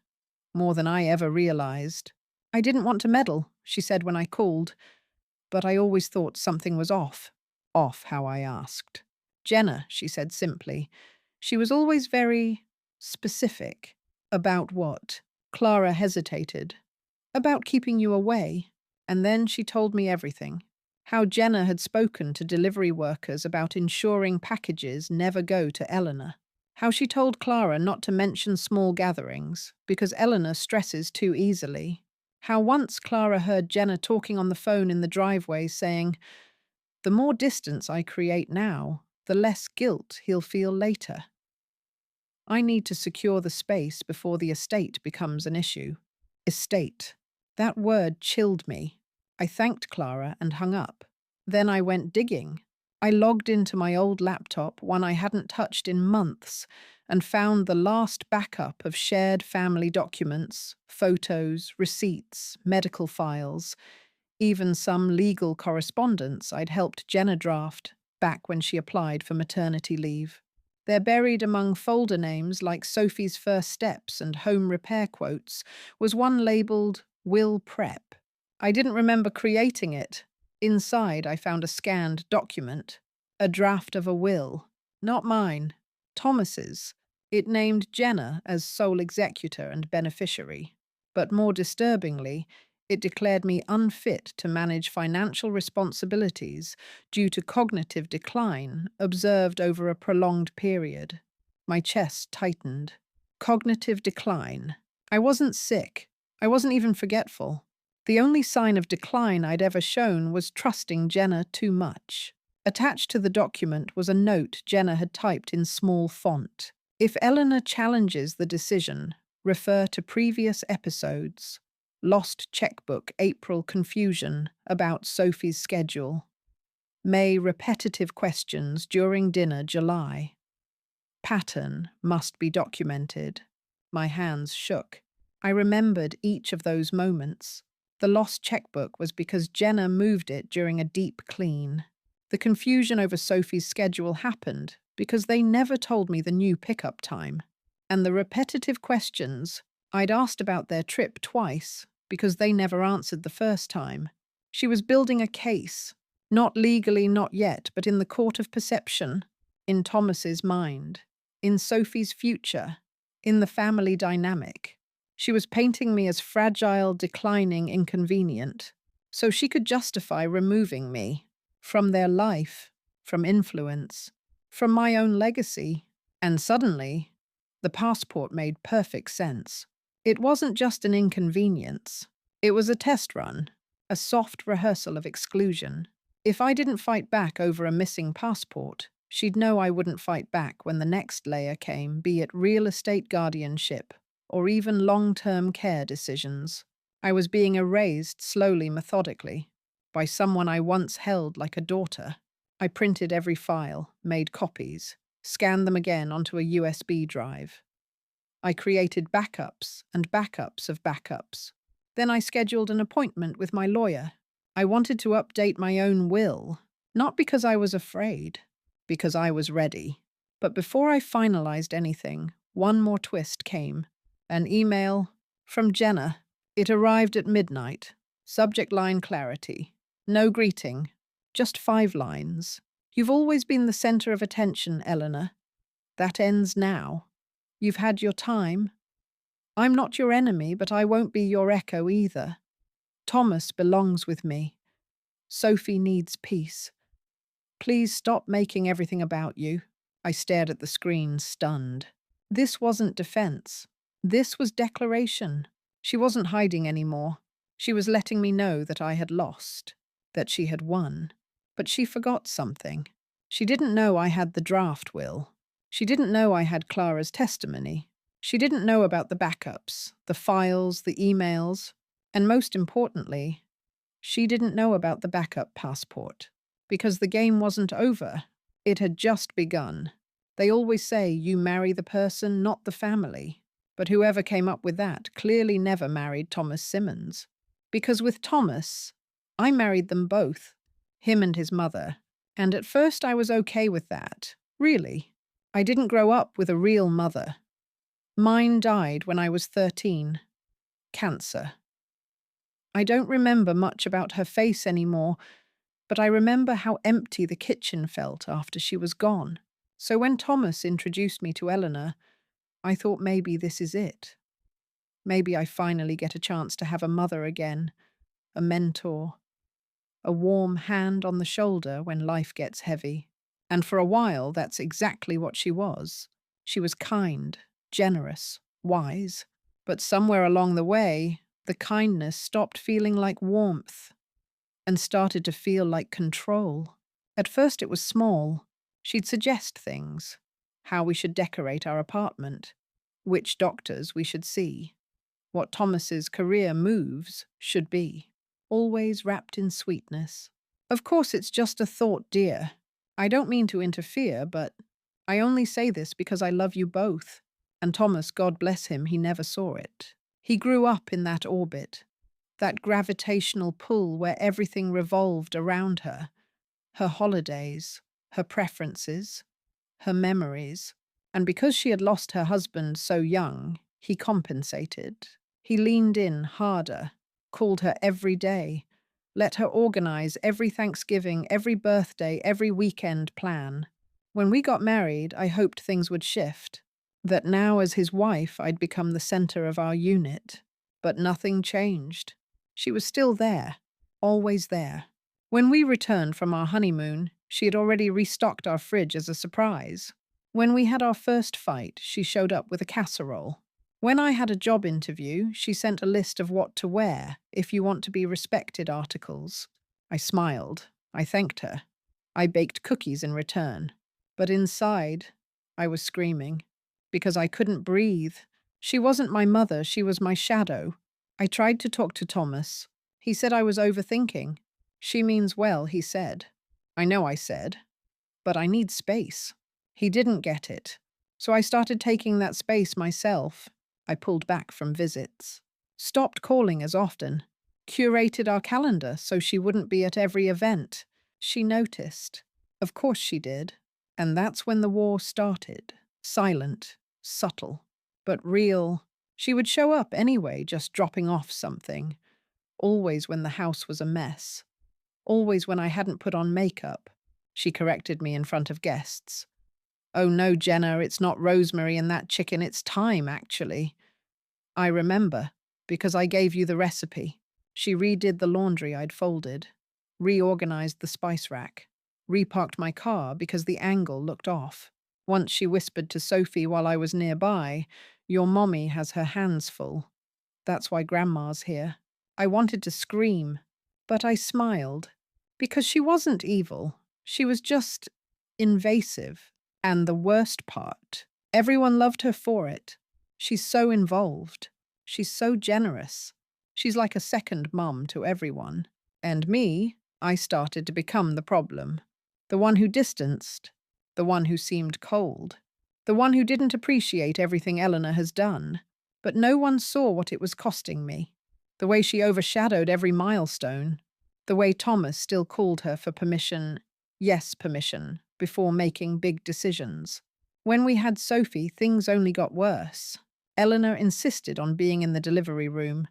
more than I ever realized. "I didn't want to meddle," she said when I called, but I always thought something was off. Off how I asked. "Jenna," she said simply. She was always very specific. "About what?" Clara hesitated. "About keeping you away." And then she told me everything. How Jenna had spoken to delivery workers about ensuring packages never go to Eleanor. How she told Clara not to mention small gatherings, because Eleanor stresses too easily. How once Clara heard Jenna talking on the phone in the driveway saying, "The more distance I create now, the less guilt he'll feel later. I need to secure the space before the estate becomes an issue." Estate. That word chilled me. I thanked Clara and hung up. Then I went digging. I logged into my old laptop, one I hadn't touched in months, and found the last backup of shared family documents, photos, receipts, medical files, even some legal correspondence I'd helped Jenna draft back when she applied for maternity leave. They're buried among folder names like Sophie's First Steps and Home Repair Quotes, was one labeled Will Prep. I didn't remember creating it. Inside, I found a scanned document, a draft of a will. Not mine, Thomas's. It named Jenna as sole executor and beneficiary. But more disturbingly, it declared me unfit to manage financial responsibilities due to cognitive decline observed over a prolonged period. My chest tightened. Cognitive decline. I wasn't sick. I wasn't even forgetful. The only sign of decline I'd ever shown was trusting Jenna too much. Attached to the document was a note Jenna had typed in small font. "If Eleanor challenges the decision, refer to previous episodes. Lost checkbook, April confusion about Sophie's schedule. May repetitive questions during dinner, July. Pattern must be documented." My hands shook. I remembered each of those moments. The lost checkbook was because Jenna moved it during a deep clean. The confusion over Sophie's schedule happened because they never told me the new pickup time. And the repetitive questions, I'd asked about their trip twice because they never answered the first time. She was building a case, not legally, not yet, but in the court of perception, in Thomas's mind, in Sophie's future, in the family dynamic. She was painting me as fragile, declining, inconvenient, so she could justify removing me from their life, from influence, from my own legacy. And suddenly, the passport made perfect sense. It wasn't just an inconvenience. It was a test run, a soft rehearsal of exclusion. If I didn't fight back over a missing passport, she'd know I wouldn't fight back when the next layer came, be it real estate guardianship or even long-term care decisions. I was being erased slowly, methodically, by someone I once held like a daughter. I printed every file, made copies, scanned them again onto a USB drive. I created backups and backups of backups. Then I scheduled an appointment with my lawyer. I wanted to update my own will, not because I was afraid, because I was ready. But before I finalized anything, one more twist came. An email from Jenna. It arrived at midnight. Subject line clarity. No greeting, just 5 lines. "You've always been the center of attention, Eleanor. That ends now. You've had your time. I'm not your enemy, but I won't be your echo either. Thomas belongs with me. Sophie needs peace. Please stop making everything about you." I stared at the screen, stunned. This wasn't defense. This was declaration. She wasn't hiding anymore. She was letting me know that I had lost, that she had won. But she forgot something. She didn't know I had the draft will. She didn't know I had Clara's testimony. She didn't know about the backups, the files, the emails, and most importantly, she didn't know about the backup passport. Because the game wasn't over. It had just begun. They always say you marry the person, not the family. But whoever came up with that clearly never married Thomas Simmons. Because with Thomas, I married them both, him and his mother. And at first I was okay with that. Really. I didn't grow up with a real mother. Mine died when I was 13. Cancer. I don't remember much about her face anymore, but I remember how empty the kitchen felt after she was gone. So when Thomas introduced me to Eleanor, I thought maybe this is it. Maybe I finally get a chance to have a mother again, a mentor, a warm hand on the shoulder when life gets heavy. And for a while, that's exactly what she was. She was kind, generous, wise. But somewhere along the way, the kindness stopped feeling like warmth and started to feel like control. At first it was small. She'd suggest things, how we should decorate our apartment, which doctors we should see, what Thomas's career moves should be, always wrapped in sweetness. Of course it's just a thought, dear. I don't mean to interfere, but I only say this because I love you both. And Thomas, God bless him, he never saw it. He grew up in that orbit, that gravitational pull where everything revolved around her, her holidays, her preferences, her memories. And because she had lost her husband so young, he compensated. He leaned in harder, called her every day, let her organize every Thanksgiving, every birthday, every weekend plan. When we got married, I hoped things would shift, that now as his wife I'd become the center of our unit. But nothing changed. She was still there, always there. When we returned from our honeymoon, she had already restocked our fridge as a surprise. When we had our first fight, she showed up with a casserole. When I had a job interview, she sent a list of what to wear if you want to be respected articles. I smiled. I thanked her. I baked cookies in return. But inside, I was screaming because I couldn't breathe. She wasn't my mother, she was my shadow. I tried to talk to Thomas. He said I was overthinking. She means well, he said. I know I said. But I need space. He didn't get it. So I started taking that space myself. I pulled back from visits. Stopped calling as often. Curated our calendar so she wouldn't be at every event. She noticed. Of course she did. And that's when the war started. Silent, subtle, but real. She would show up anyway, just dropping off something. Always when the house was a mess. Always when I hadn't put on makeup. She corrected me in front of guests. Oh no, Jenna, it's not rosemary in that chicken, it's thyme, actually. I remember, because I gave you the recipe. She redid the laundry I'd folded, reorganized the spice rack, reparked my car because the angle looked off. Once she whispered to Sophie while I was nearby, "Your mommy has her hands full. That's why Grandma's here." I wanted to scream, but I smiled, because she wasn't evil. She was just invasive. And the worst part, everyone loved her for it. She's so involved. She's so generous. She's like a second mum to everyone. And me, I started to become the problem. The one who distanced. The one who seemed cold. The one who didn't appreciate everything Eleanor has done. But no one saw what it was costing me. The way she overshadowed every milestone. The way Thomas still called her for permission, yes, permission, before making big decisions. When we had Sophie, things only got worse. Eleanor insisted on being in the delivery room.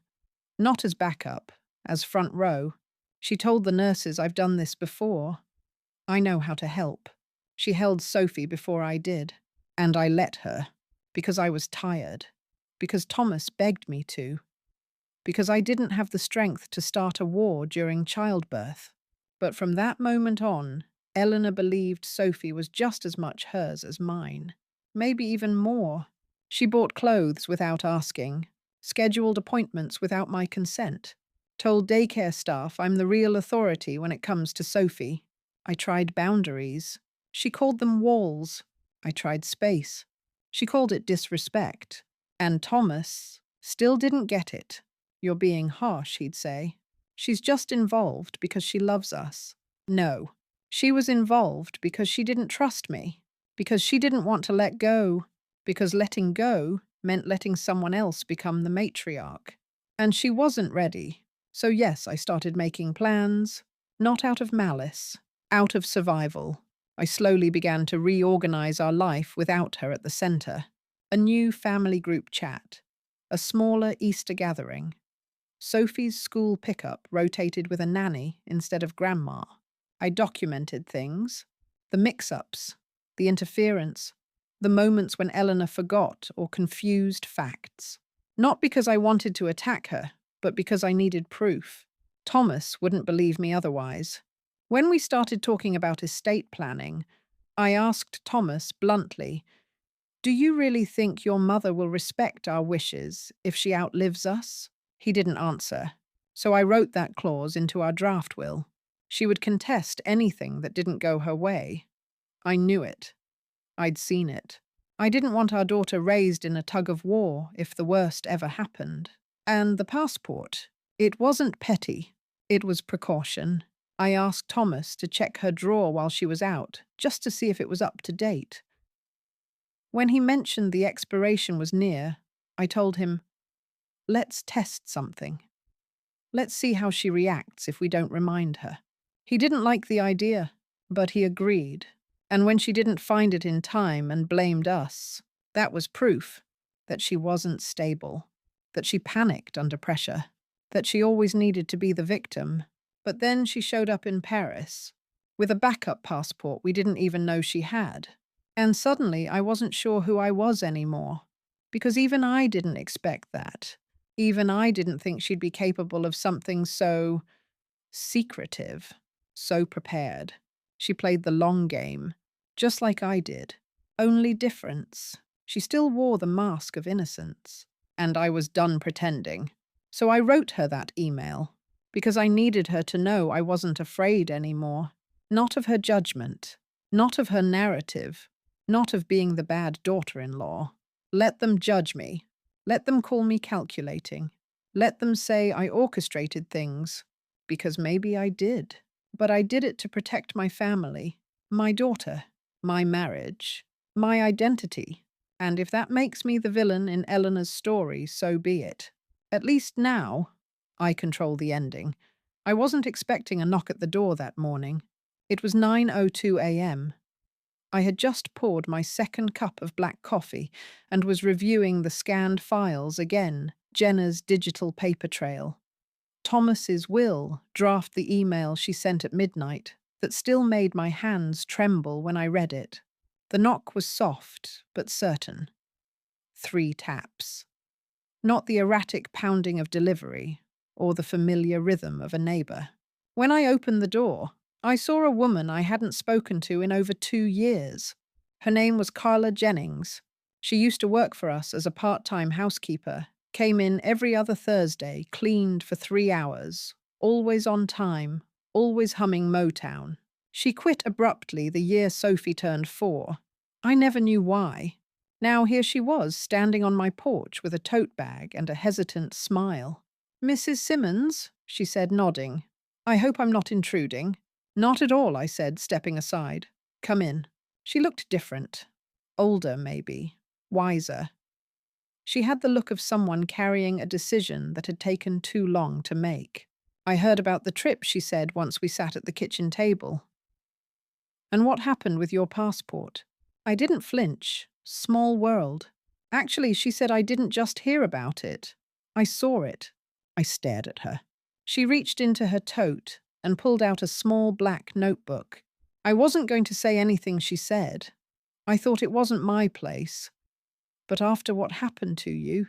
Not as backup, as front row. She told the nurses I've done this before. I know how to help. She held Sophie before I did. And I let her. Because I was tired. Because Thomas begged me to. Because I didn't have the strength to start a war during childbirth. But from that moment on, Eleanor believed Sophie was just as much hers as mine. Maybe even more. She bought clothes without asking, scheduled appointments without my consent, told daycare staff I'm the real authority when it comes to Sophie. I tried boundaries. She called them walls. I tried space. She called it disrespect. And Thomas still didn't get it. You're being harsh, he'd say. She's just involved because she loves us. No, she was involved because she didn't trust me, because she didn't want to let go, because letting go meant letting someone else become the matriarch. And she wasn't ready. So yes, I started making plans, not out of malice, out of survival. I slowly began to reorganize our life without her at the center. A new family group chat, a smaller Easter gathering. Sophie's school pickup rotated with a nanny instead of grandma. I documented things, the mix-ups, the interference, the moments when Eleanor forgot or confused facts. Not because I wanted to attack her, but because I needed proof. Thomas wouldn't believe me otherwise. When we started talking about estate planning, I asked Thomas bluntly, "Do you really think your mother will respect our wishes if she outlives us?" He didn't answer, so I wrote that clause into our draft will. She would contest anything that didn't go her way. I knew it. I'd seen it. I didn't want our daughter raised in a tug of war if the worst ever happened. And the passport, it wasn't petty. It was precaution. I asked Thomas to check her drawer while she was out, just to see if it was up to date. When he mentioned the expiration was near, I told him, "Let's test something. Let's see how she reacts if we don't remind her." He didn't like the idea, but he agreed. And when she didn't find it in time and blamed us, that was proof that she wasn't stable, that she panicked under pressure, that she always needed to be the victim. But then she showed up in Paris with a backup passport we didn't even know she had. And suddenly I wasn't sure who I was anymore, because even I didn't expect that. Even I didn't think she'd be capable of something so secretive, so prepared. She played the long game, just like I did. Only difference, she still wore the mask of innocence. And I was done pretending. So I wrote her that email, because I needed her to know I wasn't afraid anymore. Not of her judgment, not of her narrative, not of being the bad daughter-in-law. Let them judge me. Let them call me calculating. Let them say I orchestrated things, because maybe I did. But I did it to protect my family, my daughter, my marriage, my identity. And if that makes me the villain in Eleanor's story, so be it. At least now, I control the ending. I wasn't expecting a knock at the door that morning. It was 9:02 a.m. I had just poured my second cup of black coffee and was reviewing the scanned files again, Jenna's digital paper trail. Thomas's will draft the email she sent at midnight that still made my hands tremble when I read it. The knock was soft, but certain. 3 taps. Not the erratic pounding of delivery or the familiar rhythm of a neighbor. When I opened the door, I saw a woman I hadn't spoken to in over 2 years. Her name was Carla Jennings. She used to work for us as a part-time housekeeper, came in every other Thursday, cleaned for 3 hours, always on time, always humming Motown. She quit abruptly the year Sophie turned 4. I never knew why. Now here she was, standing on my porch with a tote bag and a hesitant smile. "Mrs. Simmons," she said, nodding. "I hope I'm not intruding." "Not at all," I said, stepping aside. "Come in." She looked different. Older, maybe. Wiser. She had the look of someone carrying a decision that had taken too long to make. "I heard about the trip," she said once we sat at the kitchen table. "And what happened with your passport?" I didn't flinch. Small world. Actually, she said I didn't just hear about it. I saw it. I stared at her. She reached into her tote and pulled out a small black notebook. I wasn't going to say anything she said. I thought it wasn't my place. But after what happened to you,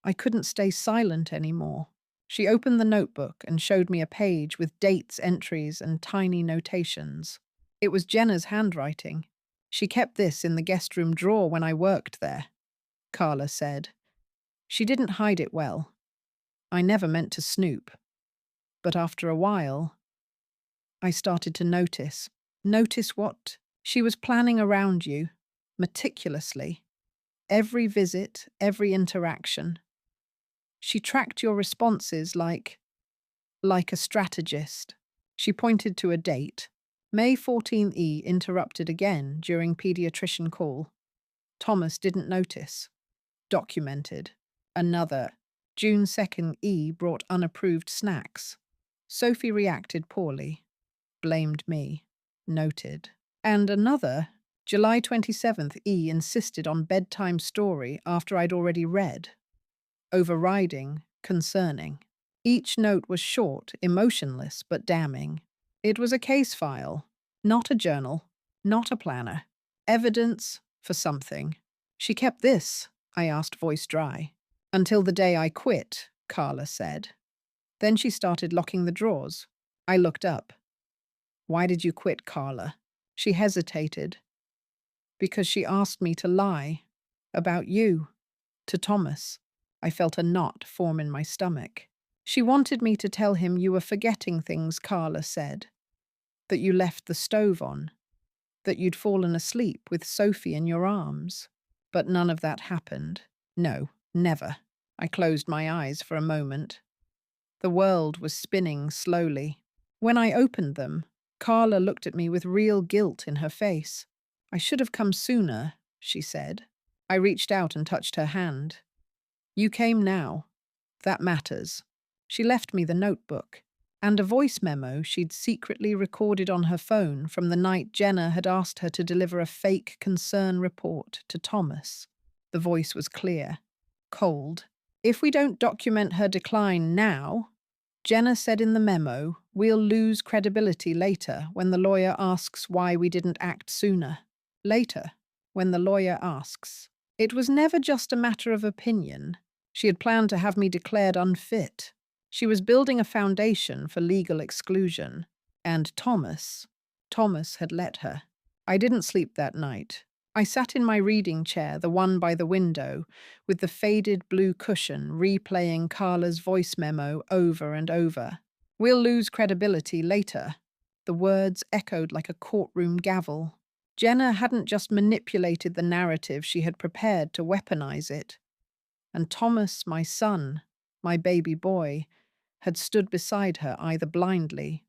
I couldn't stay silent anymore. She opened the notebook and showed me a page with dates, entries, and tiny notations. It was Jenna's handwriting. She kept this in the guest room drawer when I worked there. Carla said. She didn't hide it well. I never meant to snoop. But after a while, I started to notice. Notice what? She was planning around you, meticulously. Every visit, every interaction. She tracked your responses like a strategist. She pointed to a date. May 14th E interrupted again during pediatrician call. Thomas didn't notice. Documented. Another. June 2nd E brought unapproved snacks. Sophie reacted poorly. Blamed me. Noted. And another. July 27th E insisted on bedtime story after I'd already read. Overriding, concerning. Each note was short, emotionless, but damning. It was a case file, not a journal, not a planner. Evidence for something. She kept this, I asked, voice dry. Until the day I quit, Carla said. Then she started locking the drawers. I looked up. Why did you quit, Carla? She hesitated. Because she asked me to lie. About you. To Thomas. I felt a knot form in my stomach. She wanted me to tell him you were forgetting things, Carla said. That you left the stove on. That you'd fallen asleep with Sophie in your arms. But none of that happened. No, never. I closed my eyes for a moment. The world was spinning slowly. When I opened them, Carla looked at me with real guilt in her face. I should have come sooner, she said. I reached out and touched her hand. You came now. That matters. She left me the notebook and a voice memo she'd secretly recorded on her phone from the night Jenna had asked her to deliver a fake concern report to Thomas. The voice was clear, cold. If we don't document her decline now, Jenna said in the memo, we'll lose credibility later when the lawyer asks why we didn't act sooner. Later, when the lawyer asks. It was never just a matter of opinion. She had planned to have me declared unfit. She was building a foundation for legal exclusion. And Thomas had let her. I didn't sleep that night. I sat in my reading chair, the one by the window, with the faded blue cushion, replaying Carla's voice memo over and over. We'll lose credibility later. The words echoed like a courtroom gavel. Jenna hadn't just manipulated the narrative, she had prepared to weaponize it. And Thomas, my son, my baby boy, had stood beside her either blindly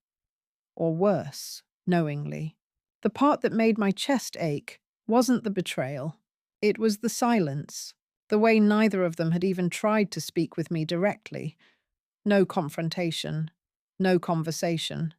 or worse, knowingly. The part that made my chest ache wasn't the betrayal. It was the silence, the way neither of them had even tried to speak with me directly. No confrontation, no conversation.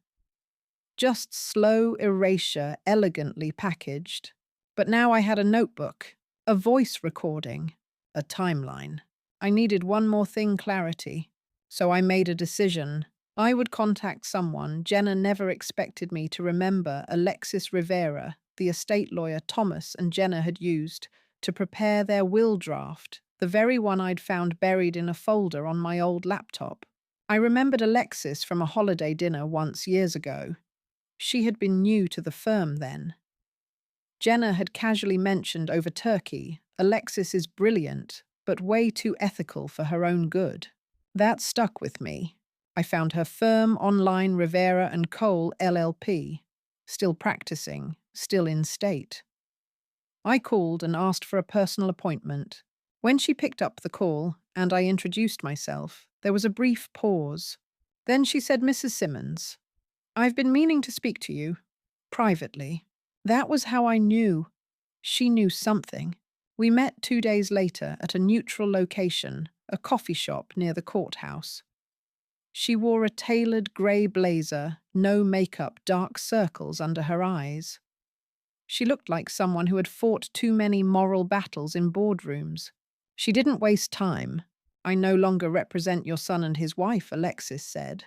Just slow erasure, elegantly packaged. But now I had a notebook, a voice recording, a timeline. I needed one more thing, clarity. So I made a decision. I would contact someone. Jenna never expected me to remember Alexis Rivera, the estate lawyer Thomas and Jenna had used to prepare their will draft, the very one I'd found buried in a folder on my old laptop. I remembered Alexis from a holiday dinner once years ago. She had been new to the firm then. Jenna had casually mentioned over turkey, Alexis is brilliant, but way too ethical for her own good. That stuck with me. I found her firm online Rivera & Cole LLP, still practicing, still in state. I called and asked for a personal appointment. When she picked up the call and I introduced myself, there was a brief pause. Then she said, Mrs. Simmons, I've been meaning to speak to you, privately. That was how I knew. She knew something. We met 2 days later at a neutral location, a coffee shop near the courthouse. She wore a tailored grey blazer, no makeup, dark circles under her eyes. She looked like someone who had fought too many moral battles in boardrooms. She didn't waste time. I no longer represent your son and his wife, Alexis said.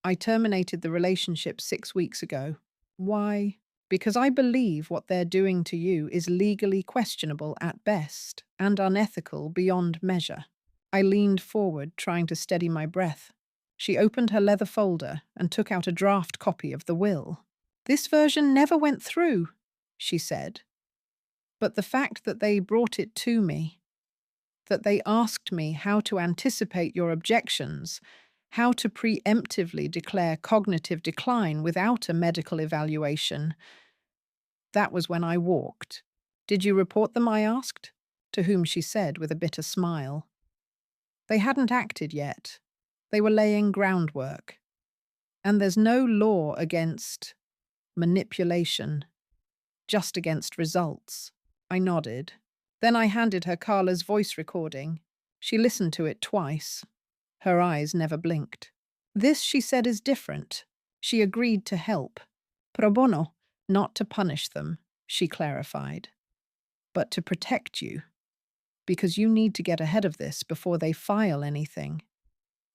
I terminated the relationship 6 weeks ago. Why? Because I believe what they're doing to you is legally questionable at best and unethical beyond measure. I leaned forward, trying to steady my breath. She opened her leather folder and took out a draft copy of the will. This version never went through, she said. But the fact that they brought it to me, that they asked me how to anticipate your objections, how to preemptively declare cognitive decline without a medical evaluation. That was when I walked. Did you report them? I asked, to whom she said with a bitter smile. They hadn't acted yet. They were laying groundwork. And there's no law against manipulation, just against results. I nodded. Then I handed her Carla's voice recording. She listened to it twice. Her eyes never blinked. This, she said, is different. She agreed to help. Pro bono, not to punish them, she clarified, but to protect you, because you need to get ahead of this before they file anything.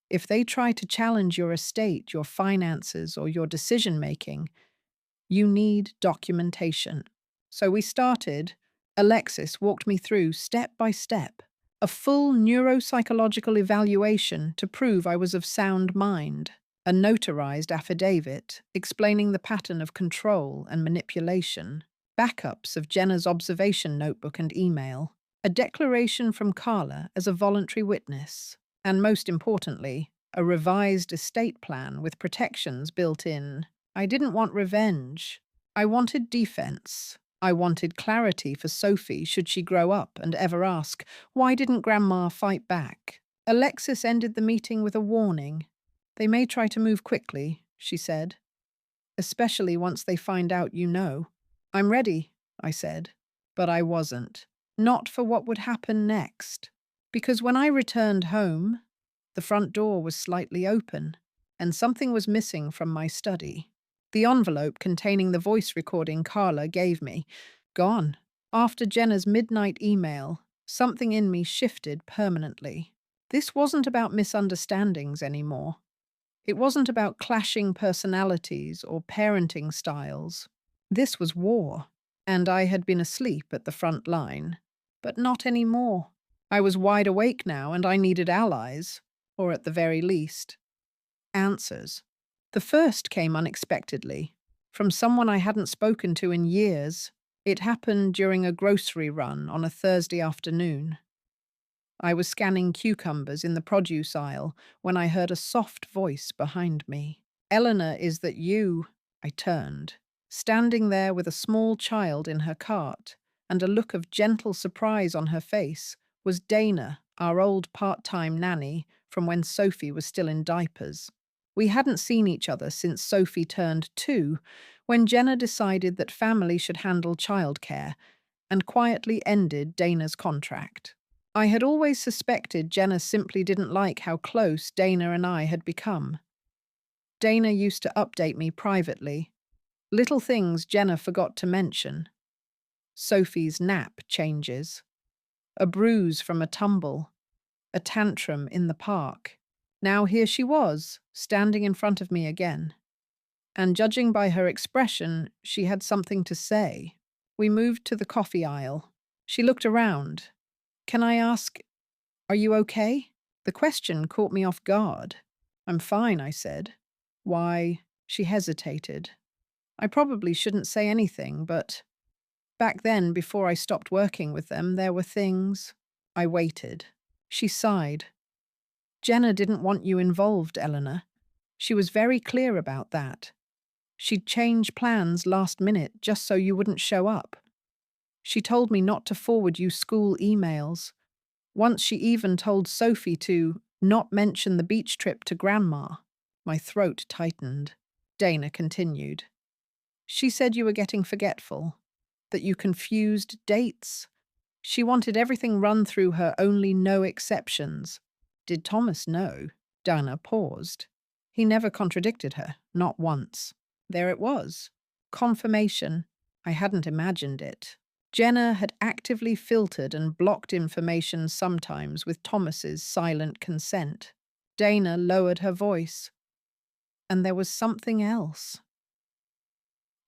If they try to challenge your estate, your finances, or your decision-making, you need documentation. So we started. Alexis walked me through, step by step, a full neuropsychological evaluation to prove I was of sound mind, a notarized affidavit explaining the pattern of control and manipulation, backups of Jenna's observation notebook and email, a declaration from Carla as a voluntary witness, and most importantly, a revised estate plan with protections built in. I didn't want revenge. I wanted defense. I wanted clarity for Sophie should she grow up and ever ask, why didn't Grandma fight back? Alexis ended the meeting with a warning. They may try to move quickly, she said, especially once they find out you know. I'm ready, I said, but I wasn't. Not for what would happen next. Because when I returned home, the front door was slightly open, and something was missing from my study. The envelope containing the voice recording Carla gave me, gone. After Jenna's midnight email, something in me shifted permanently. This wasn't about misunderstandings anymore. It wasn't about clashing personalities or parenting styles. This was war, and I had been asleep at the front line. But not anymore. I was wide awake now, and I needed allies, or at the very least, answers. The first came unexpectedly, from someone I hadn't spoken to in years. It happened during a grocery run on a Thursday afternoon. I was scanning cucumbers in the produce aisle when I heard a soft voice behind me. Eleanor, is that you? I turned, standing there with a small child in her cart, and a look of gentle surprise on her face was Dana, our old part-time nanny from when Sophie was still in diapers. We hadn't seen each other since Sophie turned 2, when Jenna decided that family should handle childcare and quietly ended Dana's contract. I had always suspected Jenna simply didn't like how close Dana and I had become. Dana used to update me privately. Little things Jenna forgot to mention. Sophie's nap changes. A bruise from a tumble. A tantrum in the park. Now here she was, standing in front of me again. And judging by her expression, she had something to say. We moved to the coffee aisle. She looked around. Can I ask, are you okay? The question caught me off guard. I'm fine, I said. Why? She hesitated. I probably shouldn't say anything, but back then, before I stopped working with them, there were things. I waited. She sighed. Jenna didn't want you involved, Eleanor. She was very clear about that. She'd change plans last minute just so you wouldn't show up. She told me not to forward you school emails. Once she even told Sophie to not mention the beach trip to Grandma. My throat tightened. Dana continued. She said you were getting forgetful, that you confused dates. She wanted everything run through her, only no exceptions. Did Thomas know? Dana paused. He never contradicted her, not once. There it was. Confirmation. I hadn't imagined it. Jenna had actively filtered and blocked information sometimes with Thomas's silent consent. Dana lowered her voice. And there was something else.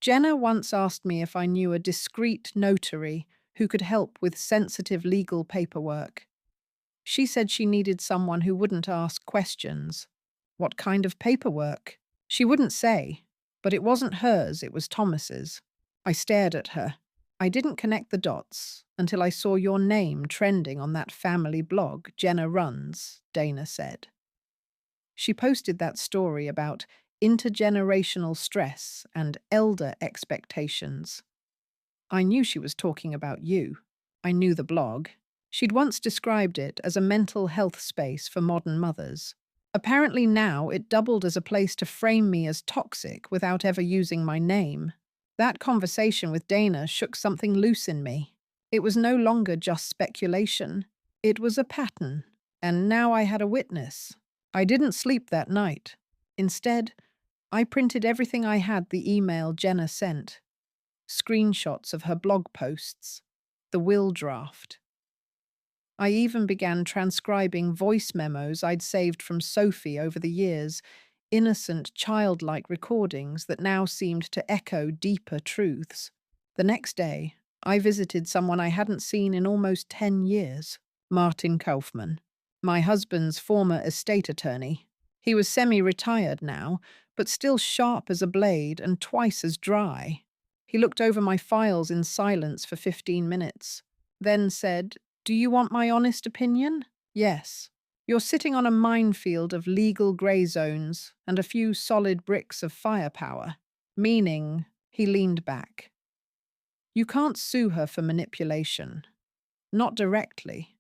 Jenna once asked me if I knew a discreet notary who could help with sensitive legal paperwork. She said she needed someone who wouldn't ask questions. What kind of paperwork? She wouldn't say, but it wasn't hers, it was Thomas's. I stared at her. I didn't connect the dots until I saw your name trending on that family blog Jenna runs, Dana said. She posted that story about intergenerational stress and elder expectations. I knew she was talking about you. I knew the blog. She'd once described it as a mental health space for modern mothers. Apparently now it doubled as a place to frame me as toxic without ever using my name. That conversation with Dana shook something loose in me. It was no longer just speculation. It was a pattern. And now I had a witness. I didn't sleep that night. Instead, I printed everything I had the email Jenna sent. Screenshots of her blog posts. The will draft. I even began transcribing voice memos I'd saved from Sophie over the years, innocent, childlike recordings that now seemed to echo deeper truths. The next day, I visited someone I hadn't seen in almost 10 years, Martin Kaufman, my husband's former estate attorney. He was semi-retired now, but still sharp as a blade and twice as dry. He looked over my files in silence for 15 minutes, then said, "Do you want my honest opinion?" "Yes. You're sitting on a minefield of legal grey zones and a few solid bricks of firepower." Meaning, he leaned back. "You can't sue her for manipulation. Not directly.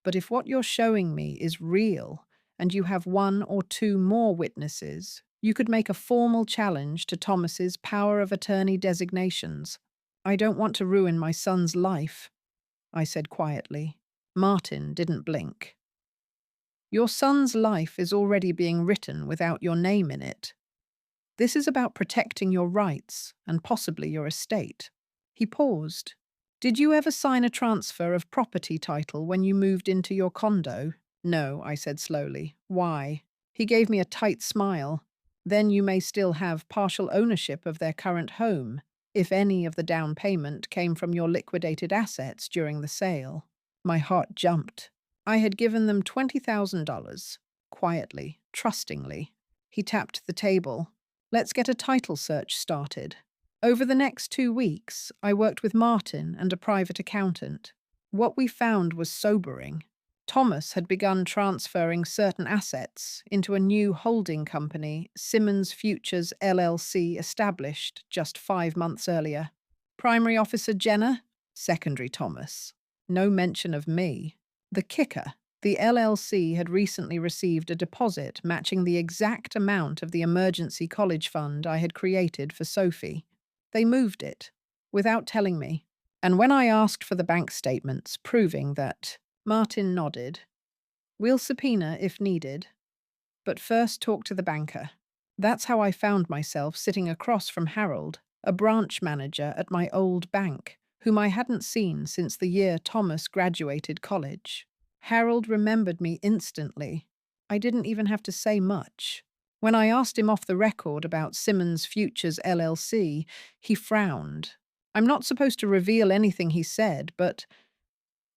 But if what you're showing me is real, and you have one or two more witnesses, you could make a formal challenge to Thomas's power of attorney designations. I don't want to ruin my son's life," I said quietly. Martin didn't blink. "Your son's life is already being written without your name in it. This is about protecting your rights and possibly your estate." He paused. "Did you ever sign a transfer of property title when you moved into your condo?" "No," I said slowly. "Why?" He gave me a tight smile. "Then you may still have partial ownership of their current home, if any of the down payment came from your liquidated assets during the sale." My heart jumped. I had given them $20,000, quietly, trustingly. He tapped the table. "Let's get a title search started." Over the next 2 weeks, I worked with Martin and a private accountant. What we found was sobering. Thomas had begun transferring certain assets into a new holding company, Simmons Futures LLC, established just 5 months earlier. Primary officer Jenna, secondary Thomas. No mention of me. The kicker, the LLC had recently received a deposit matching the exact amount of the emergency college fund I had created for Sophie. They moved it, without telling me. And when I asked for the bank statements proving that, Martin nodded. "We'll subpoena if needed, but first talk to the banker." That's how I found myself sitting across from Harold, a branch manager at my old bank, whom I hadn't seen since the year Thomas graduated college. Harold remembered me instantly. I didn't even have to say much. When I asked him off the record about Simmons Futures LLC, he frowned. I'm not supposed to reveal anything he said, but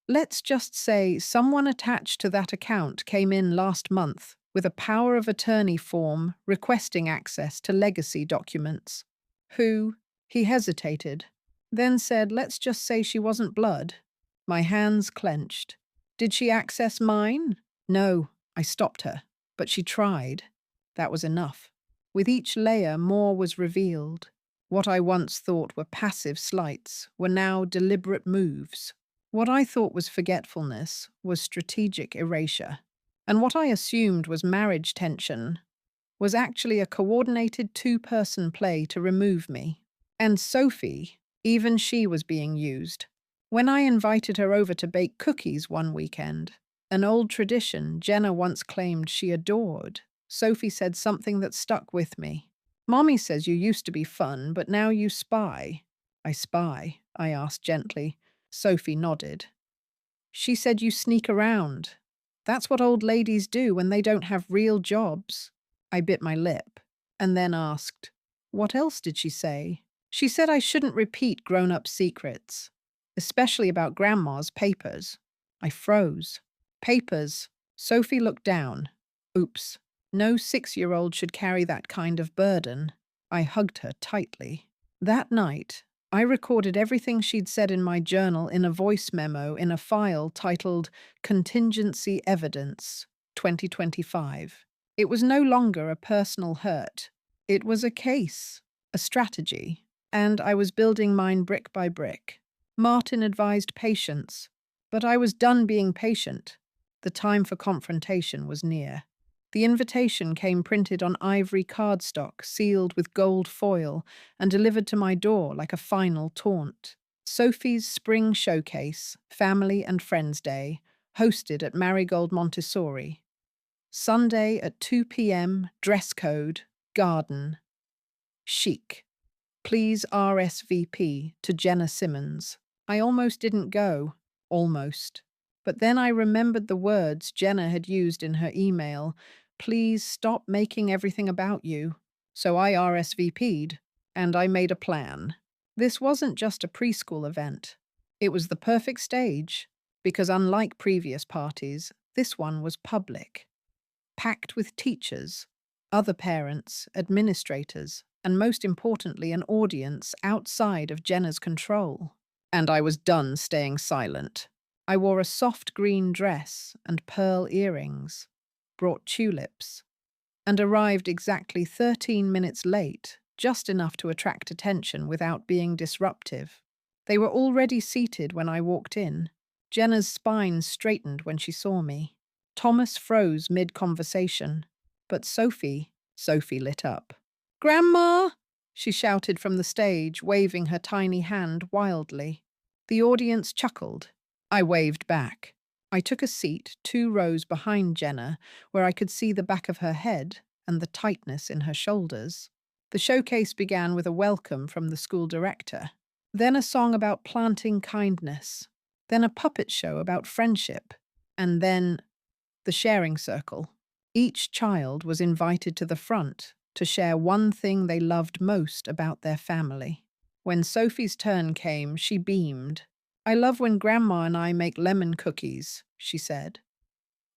let's just say someone attached to that account came in last month with a power of attorney form requesting access to legacy documents. Who? He hesitated, then said, "Let's just say she wasn't blood." My hands clenched. "Did she access mine?" "No," I stopped her, "but she tried." That was enough. With each layer, more was revealed. What I once thought were passive slights were now deliberate moves. What I thought was forgetfulness was strategic erasure. And what I assumed was marriage tension was actually a coordinated two-person play to remove me. And Sophie, even she was being used. When I invited her over to bake cookies one weekend, an old tradition Jenna once claimed she adored, Sophie said something that stuck with me. "Mommy says you used to be fun, but now you spy." "I spy?" I asked gently. Sophie nodded. "She said you sneak around. That's what old ladies do when they don't have real jobs." I bit my lip, and then asked, "What else did she say?" "She said I shouldn't repeat grown-up secrets, especially about Grandma's papers." I froze. "Papers?" Sophie looked down. Oops. No 6-year-old should carry that kind of burden. I hugged her tightly. That night, I recorded everything she'd said in my journal in a voice memo in a file titled Contingency Evidence 2025. It was no longer a personal hurt. It was a case, a strategy, and I was building mine brick by brick. Martin advised patience, but I was done being patient. The time for confrontation was near. The invitation came printed on ivory cardstock, sealed with gold foil, and delivered to my door like a final taunt. Sophie's Spring Showcase, Family and Friends Day, hosted at Marigold Montessori. Sunday at 2 p.m., dress code, garden. Chic. Please RSVP to Jenna Simmons. I almost didn't go. Almost. But then I remembered the words Jenna had used in her email. Please stop making everything about you. So I RSVP'd, and I made a plan. This wasn't just a preschool event. It was the perfect stage, because unlike previous parties, this one was public. Packed with teachers, other parents, administrators, and most importantly, an audience outside of Jenna's control. And I was done staying silent. I wore a soft green dress and pearl earrings, brought tulips, and arrived exactly 13 minutes late, just enough to attract attention without being disruptive. They were already seated when I walked in. Jenna's spine straightened when she saw me. Thomas froze mid-conversation, but Sophie lit up. "Grandma!" she shouted from the stage, waving her tiny hand wildly. The audience chuckled. I waved back. I took a seat 2 rows behind Jenna, where I could see the back of her head and the tightness in her shoulders. The showcase began with a welcome from the school director, then a song about planting kindness, then a puppet show about friendship, and then the sharing circle. Each child was invited to the front to share one thing they loved most about their family. When Sophie's turn came, she beamed. "I love when Grandma and I make lemon cookies," she said.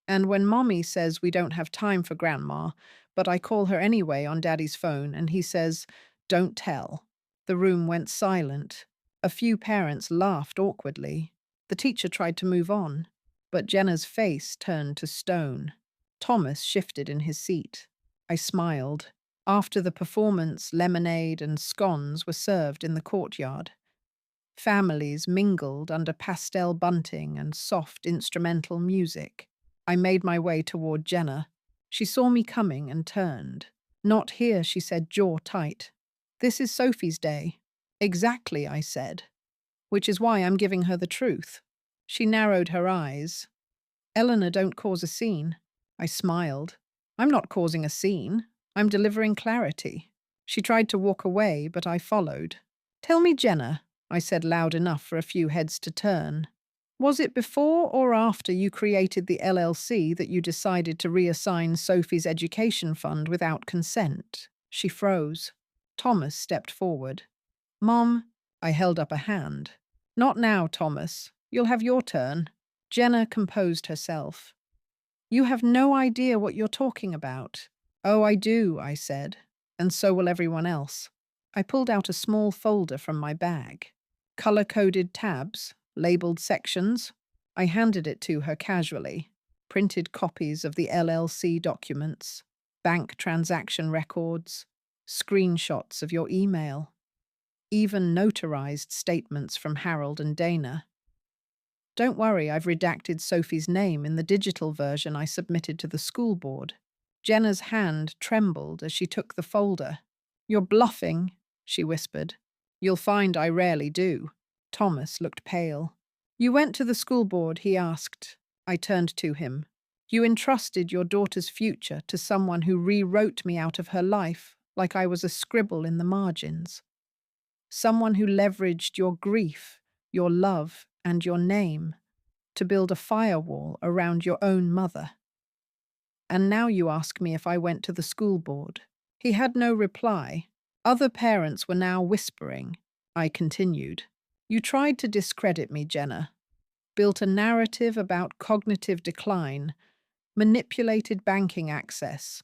"And when Mommy says we don't have time for Grandma, but I call her anyway on Daddy's phone and he says, 'Don't tell.'" The room went silent. A few parents laughed awkwardly. The teacher tried to move on, but Jenna's face turned to stone. Thomas shifted in his seat. I smiled. After the performance, lemonade and scones were served in the courtyard. Families mingled under pastel bunting and soft instrumental music. I made my way toward Jenna. She saw me coming and turned. "Not here," she said, jaw tight. "This is Sophie's day." "Exactly," I said. "Which is why I'm giving her the truth." She narrowed her eyes. "Eleanor, don't cause a scene." I smiled. "I'm not causing a scene. I'm delivering clarity." She tried to walk away, but I followed. "Tell me, Jenna," I said loud enough for a few heads to turn. "Was it before or after you created the LLC that you decided to reassign Sophie's education fund without consent?" She froze. Thomas stepped forward. "Mom," I held up a hand. "Not now, Thomas. You'll have your turn." Jenna composed herself. "You have no idea what you're talking about." "Oh, I do," I said, "and so will everyone else." I pulled out a small folder from my bag. Color-coded tabs, labeled sections. I handed it to her casually. Printed copies of the LLC documents, bank transaction records, screenshots of your email, even notarized statements from Harold and Dana. Don't worry, I've redacted Sophie's name in the digital version I submitted to the school board. Jenna's hand trembled as she took the folder. "You're bluffing," she whispered. "You'll find I rarely do." Thomas looked pale. "You went to the school board," he asked. I turned to him. "You entrusted your daughter's future to someone who rewrote me out of her life like I was a scribble in the margins. Someone who leveraged your grief, your love, and your name to build a firewall around your own mother. And now you ask me if I went to the school board." He had no reply. Other parents were now whispering. I continued. "You tried to discredit me, Jenna. Built a narrative about cognitive decline, manipulated banking access,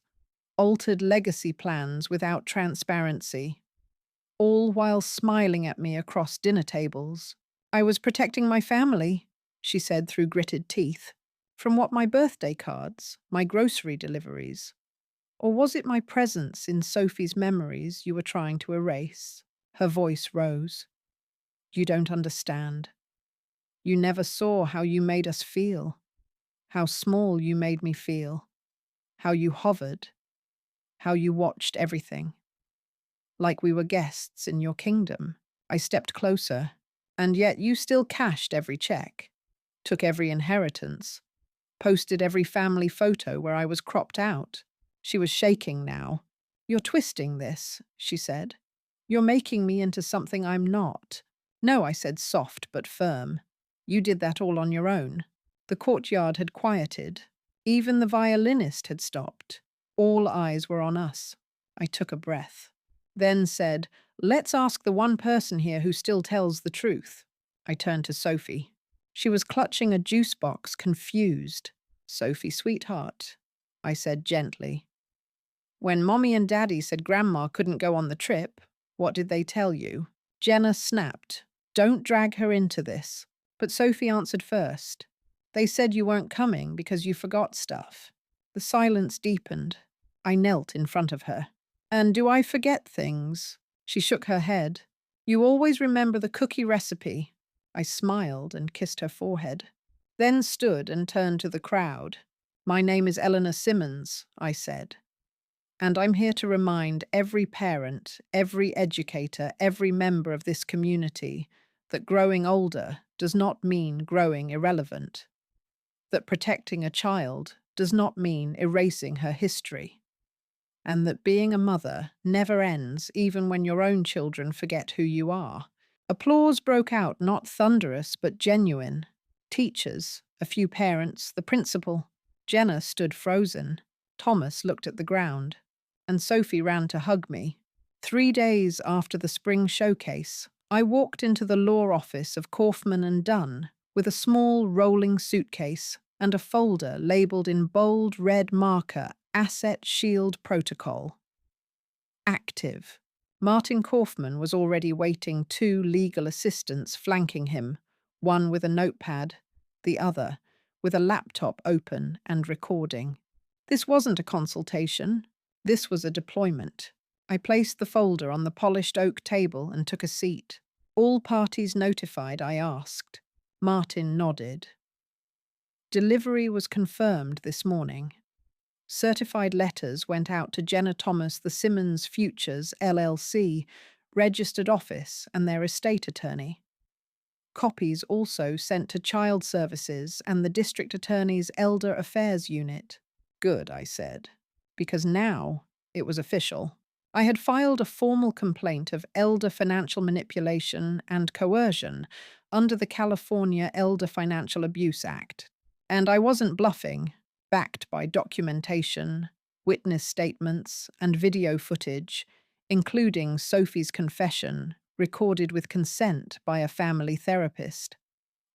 altered legacy plans without transparency. all while smiling at me across dinner tables. "I was protecting my family," she said through gritted teeth. "From what, my birthday cards, my grocery deliveries? Or was it my presence in Sophie's memories you were trying to erase?" Her voice rose. "You don't understand. You never saw how you made us feel, how small you made me feel, how you hovered, how you watched everything, like we were guests in your kingdom." I stepped closer. "And yet you still cashed every check, took every inheritance, posted every family photo where I was cropped out." She was shaking now. "You're twisting this," she said. "You're making me into something I'm not." "No," I said, soft but firm. "You did that all on your own." The courtyard had quieted. Even the violinist had stopped. All eyes were on us. I took a breath. Then said, "Let's ask the one person here who still tells the truth." I turned to Sophie. She was clutching a juice box, confused. "Sophie, sweetheart," I said gently. "When Mommy and Daddy said Grandma couldn't go on the trip, what did they tell you?" Jenna snapped. "Don't drag her into this." But Sophie answered first. "They said you weren't coming because you forgot stuff." The silence deepened. I knelt in front of her. "And do I forget things?" She shook her head. "You always remember the cookie recipe." I smiled and kissed her forehead, then stood and turned to the crowd. "My name is Eleanor Simmons," I said. "And I'm here to remind every parent, every educator, every member of this community that growing older does not mean growing irrelevant, that protecting a child does not mean erasing her history, and that being a mother never ends even when your own children forget who you are." Applause broke out, not thunderous but genuine. Teachers, a few parents, the principal. Jenna stood frozen. Thomas looked at the ground, and Sophie ran to hug me. 3 days after the spring showcase, I walked into the law office of Kaufman and Dunn with a small rolling suitcase and a folder labeled in bold red marker, Asset Shield Protocol. Active. Martin Kaufman was already waiting, 2 legal assistants flanking him, one with a notepad, the other with a laptop open and recording. This wasn't a consultation. This was a deployment. I placed the folder on the polished oak table and took a seat. "All parties notified?" I asked. Martin nodded. Delivery was confirmed this morning. Certified letters went out to Jenna Thomas, the Simmons Futures LLC, registered office, and their estate attorney. Copies also sent to Child Services and the District Attorney's Elder Affairs Unit. "Good," I said, because now it was official. I had filed a formal complaint of elder financial manipulation and coercion under the California Elder Financial Abuse Act. And I wasn't bluffing, backed by documentation, witness statements, and video footage, including Sophie's confession, recorded with consent by a family therapist.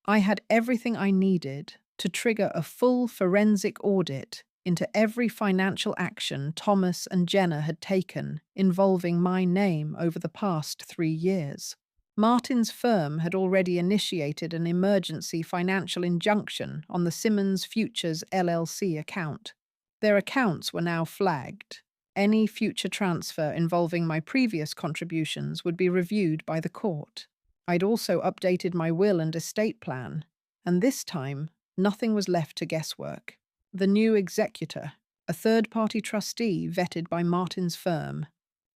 I had everything I needed to trigger a full forensic audit into every financial action Thomas and Jenna had taken involving my name over the past 3 years. Martin's firm had already initiated an emergency financial injunction on the Simmons Futures LLC account. Their accounts were now flagged. Any future transfer involving my previous contributions would be reviewed by the court. I'd also updated my will and estate plan, and this time, nothing was left to guesswork. The new executor, a third-party trustee vetted by Martin's firm.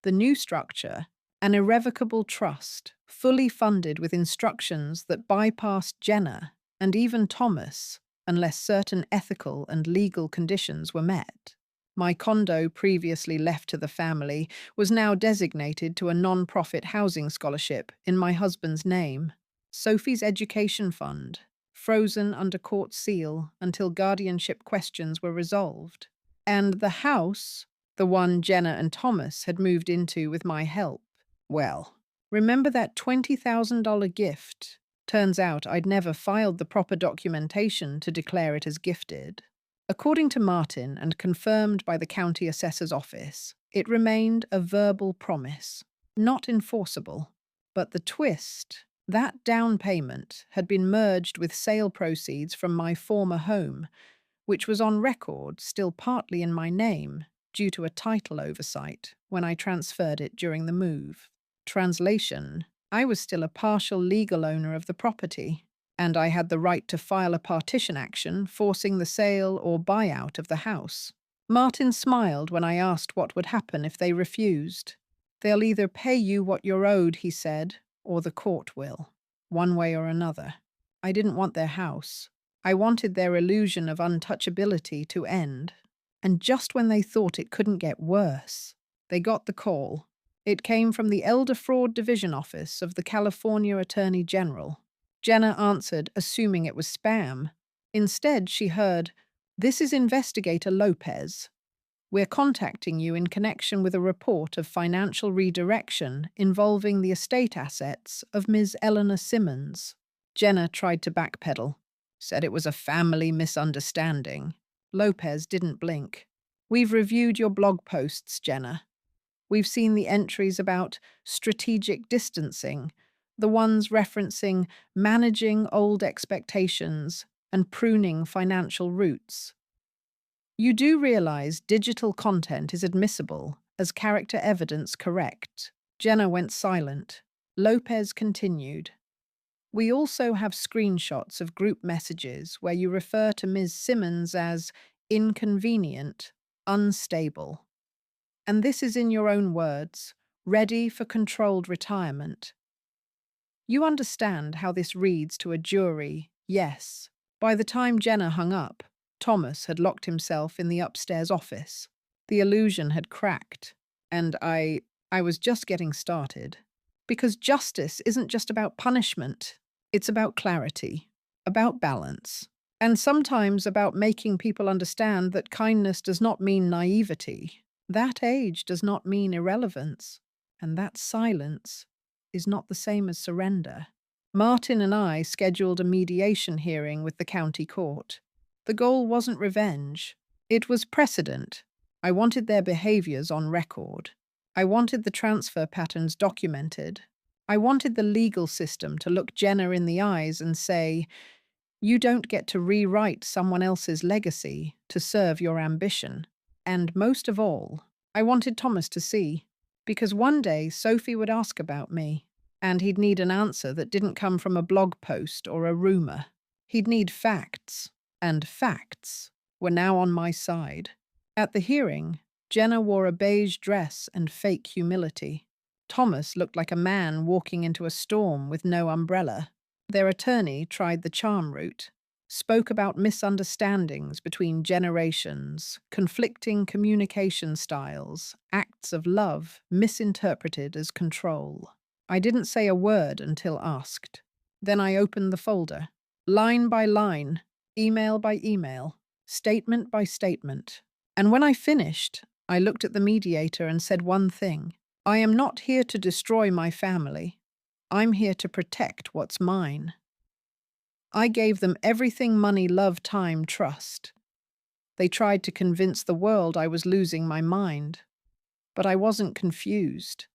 The new structure, an irrevocable trust, fully funded with instructions that bypassed Jenna and even Thomas, unless certain ethical and legal conditions were met. My condo, previously left to the family, was now designated to a non-profit housing scholarship in my husband's name. Sophie's education fund, frozen under court seal until guardianship questions were resolved. And the house, the one Jenna and Thomas had moved into with my help. Well, remember that $20,000 gift? Turns out I'd never filed the proper documentation to declare it as gifted. According to Martin and confirmed by the county assessor's office, it remained a verbal promise. not enforceable. But the twist, that down payment had been merged with sale proceeds from my former home, which was on record still partly in my name due to a title oversight when I transferred it during the move. Translation: I was still a partial legal owner of the property, and I had the right to file a partition action forcing the sale or buyout of the house. Martin smiled when I asked what would happen if they refused. They'll either pay you what you're owed, he said, or the court will. One way or another. I didn't want their house. I wanted their illusion of untouchability to end. And just when they thought it couldn't get worse, they got the call. It came from the Elder Fraud Division Office of the California Attorney General. Jenna answered, assuming it was spam. Instead, she heard, "This is Investigator Lopez. We're contacting you in connection with a report of financial redirection involving the estate assets of Ms. Eleanor Simmons." Jenna tried to backpedal, said it was a family misunderstanding. Lopez didn't blink. "We've reviewed your blog posts, Jenna. We've seen the entries about strategic distancing, the ones referencing managing old expectations and pruning financial roots. You do realize digital content is admissible as character evidence, correct?" Jenna went silent. Lopez continued. "We also have screenshots of group messages where you refer to Ms. Simmons as inconvenient, unstable. And this is in your own words, ready for controlled retirement. You understand how this reads to a jury, yes." By the time Jenna hung up, Thomas had locked himself in the upstairs office. The illusion had cracked, and I was just getting started. Because justice isn't just about punishment, it's about clarity, about balance, and sometimes about making people understand that kindness does not mean naivety. That age does not mean irrelevance, and that silence is not the same as surrender. Martin and I scheduled a mediation hearing with the county court. The goal wasn't revenge. It was precedent. I wanted their behaviors on record. I wanted the transfer patterns documented. I wanted the legal system to look Jenna in the eyes and say, "You don't get to rewrite someone else's legacy to serve your ambition." And most of all, I wanted Thomas to see, because one day Sophie would ask about me, and he'd need an answer that didn't come from a blog post or a rumor. He'd need facts, and facts were now on my side. At the hearing, Jenna wore a beige dress and fake humility. Thomas looked like a man walking into a storm with no umbrella. Their attorney tried the charm route, spoke about misunderstandings between generations, conflicting communication styles, acts of love misinterpreted as control. I didn't say a word until asked. Then I opened the folder, line by line, email by email, statement by statement. And when I finished, I looked at the mediator and said one thing: I am not here to destroy my family. I'm here to protect what's mine. I gave them everything: money, love, time, trust. They tried to convince the world I was losing my mind. But I wasn't confused.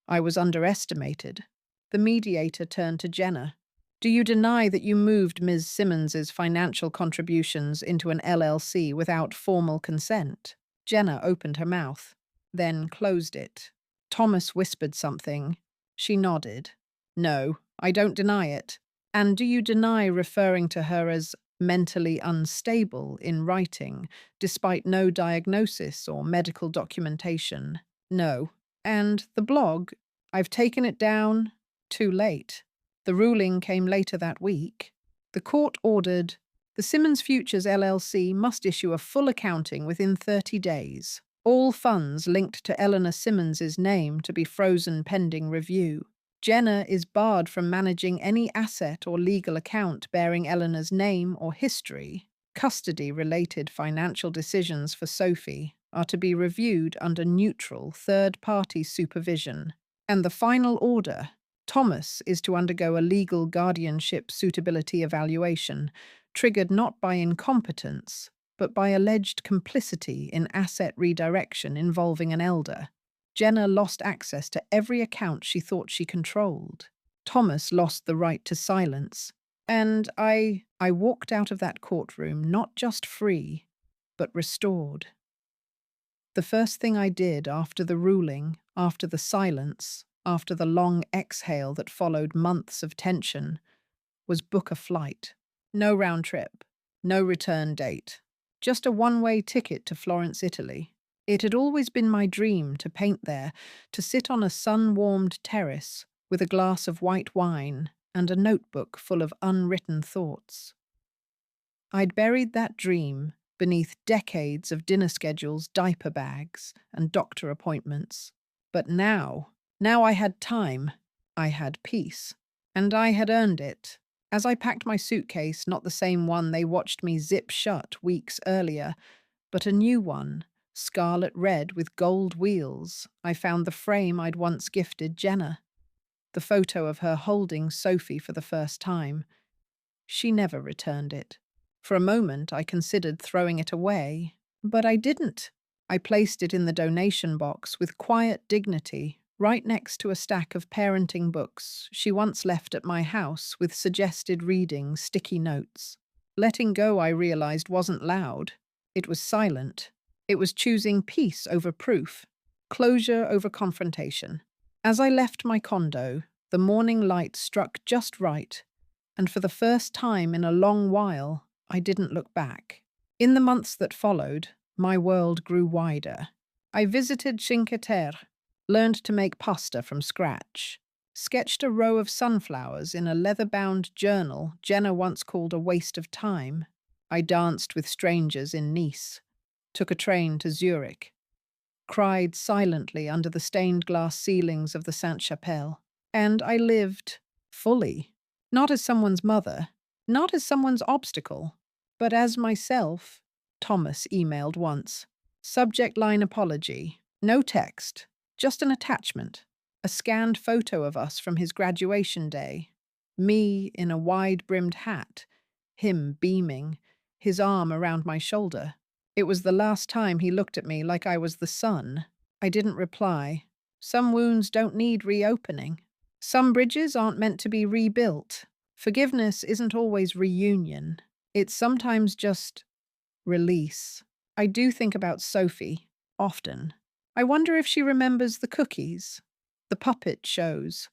I was underestimated. The mediator turned to Jenna. "Do you deny that you moved Ms. Simmons's financial contributions into an LLC without formal consent?" Jenna opened her mouth, then closed it. Thomas whispered something. She nodded. "No, I don't deny it." "And do you deny referring to her as mentally unstable in writing, despite no diagnosis or medical documentation?" "No." "And the blog? I've taken it down. Too late." The ruling came later that week. The court ordered, "The Simmons Futures LLC must issue a full accounting within 30 days. All funds linked to Eleanor Simmons's name to be frozen pending review. Jenna is barred from managing any asset or legal account bearing Eleanor's name or history. Custody-related financial decisions for Sophie are to be reviewed under neutral third-party supervision. And the final order: Thomas is to undergo a legal guardianship suitability evaluation, triggered not by incompetence, but by alleged complicity in asset redirection involving an elder." Jenna lost access to every account she thought she controlled. Thomas lost the right to silence. And I walked out of that courtroom not just free, but restored. The first thing I did after the ruling, after the silence, after the long exhale that followed months of tension, was book a flight. No round trip, no return date, just a one-way ticket to Florence, Italy. It had always been my dream to paint there, to sit on a sun-warmed terrace with a glass of white wine and a notebook full of unwritten thoughts. I'd buried that dream beneath decades of dinner schedules, diaper bags, and doctor appointments. But now I had time, I had peace, and I had earned it. As I packed my suitcase, not the same one they watched me zip shut weeks earlier, but a new one, scarlet red with gold wheels, I found the frame I'd once gifted Jenna. The photo of her holding Sophie for the first time. She never returned it. For a moment, I considered throwing it away, but I didn't. I placed it in the donation box with quiet dignity, right next to a stack of parenting books she once left at my house with suggested reading sticky notes. Letting go, I realized, wasn't loud. It was silent. It was choosing peace over proof, closure over confrontation. As I left my condo, the morning light struck just right, and for the first time in a long while, I didn't look back. In the months that followed, my world grew wider. I visited Cinque Terre, learned to make pasta from scratch, sketched a row of sunflowers in a leather-bound journal Jenna once called a waste of time. I danced with strangers in Nice, took a train to Zurich, cried silently under the stained glass ceilings of the Sainte-Chapelle, and I lived fully. Not as someone's mother, not as someone's obstacle, but as myself. Thomas emailed once. Subject line apology. No text, just an attachment. A scanned photo of us from his graduation day. Me in a wide-brimmed hat, him beaming, his arm around my shoulder. It was the last time he looked at me like I was the sun. I didn't reply. Some wounds don't need reopening. Some bridges aren't meant to be rebuilt. Forgiveness isn't always reunion. It's sometimes just release. I do think about Sophie, often. I wonder if she remembers the cookies, the puppet shows,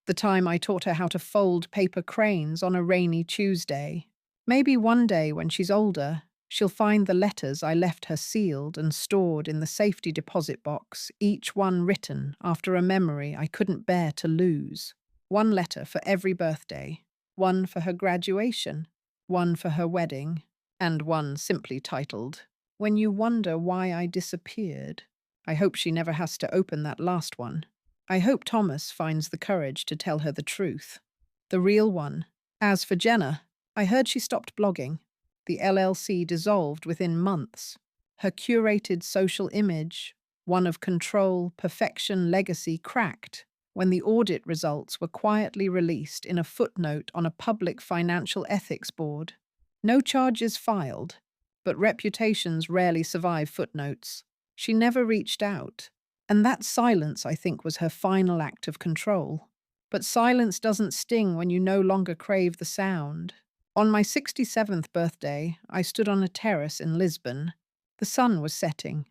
the time I taught her how to fold paper cranes on a rainy Tuesday. Maybe one day when she's older, she'll find the letters I left her sealed and stored in the safety deposit box, each one written after a memory I couldn't bear to lose. One letter for every birthday, one for her graduation, one for her wedding, and one simply titled, "When You Wonder Why I Disappeared." I hope she never has to open that last one. I hope Thomas finds the courage to tell her the truth. The real one. As for Jenna, I heard she stopped blogging. The LLC dissolved within months. Her curated social image, one of control, perfection, legacy, cracked when the audit results were quietly released in a footnote on a public financial ethics board. No charges filed, but reputations rarely survive footnotes. She never reached out, and that silence, I think, was her final act of control. But silence doesn't sting when you no longer crave the sound. On my 67th birthday, I stood on a terrace in Lisbon. The sun was setting.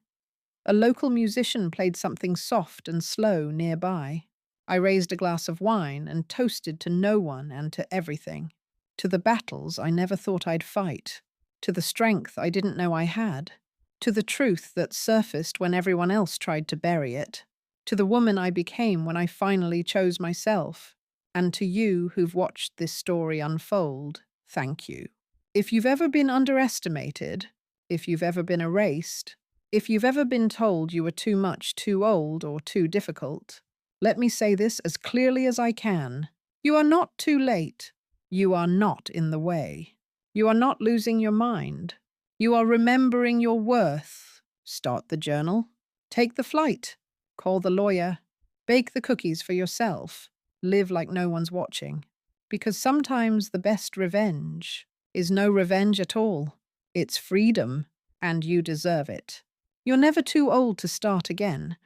A local musician played something soft and slow nearby. I raised a glass of wine and toasted to no one and to everything. To the battles I never thought I'd fight. To the strength I didn't know I had. To the truth that surfaced when everyone else tried to bury it. To the woman I became when I finally chose myself. And to you who've watched this story unfold, thank you. If you've ever been underestimated, if you've ever been erased, if you've ever been told you were too much, too old, or too difficult, let me say this as clearly as I can. You are not too late. You are not in the way. You are not losing your mind. You are remembering your worth. Start the journal. Take the flight. Call the lawyer. Bake the cookies for yourself. Live like no one's watching. Because sometimes the best revenge is no revenge at all. It's freedom, and you deserve it. You're never too old to start again.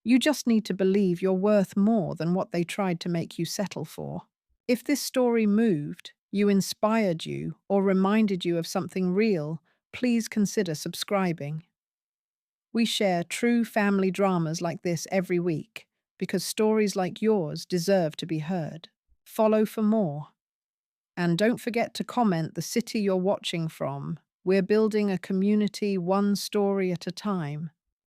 You just need to believe you're worth more than what they tried to make you settle for. If this story moved, you inspired you, or reminded you of something real, please consider subscribing. We share true family dramas like this every week because stories like yours deserve to be heard. Follow for more. And don't forget to comment the city you're watching from. We're building a community one story at a time.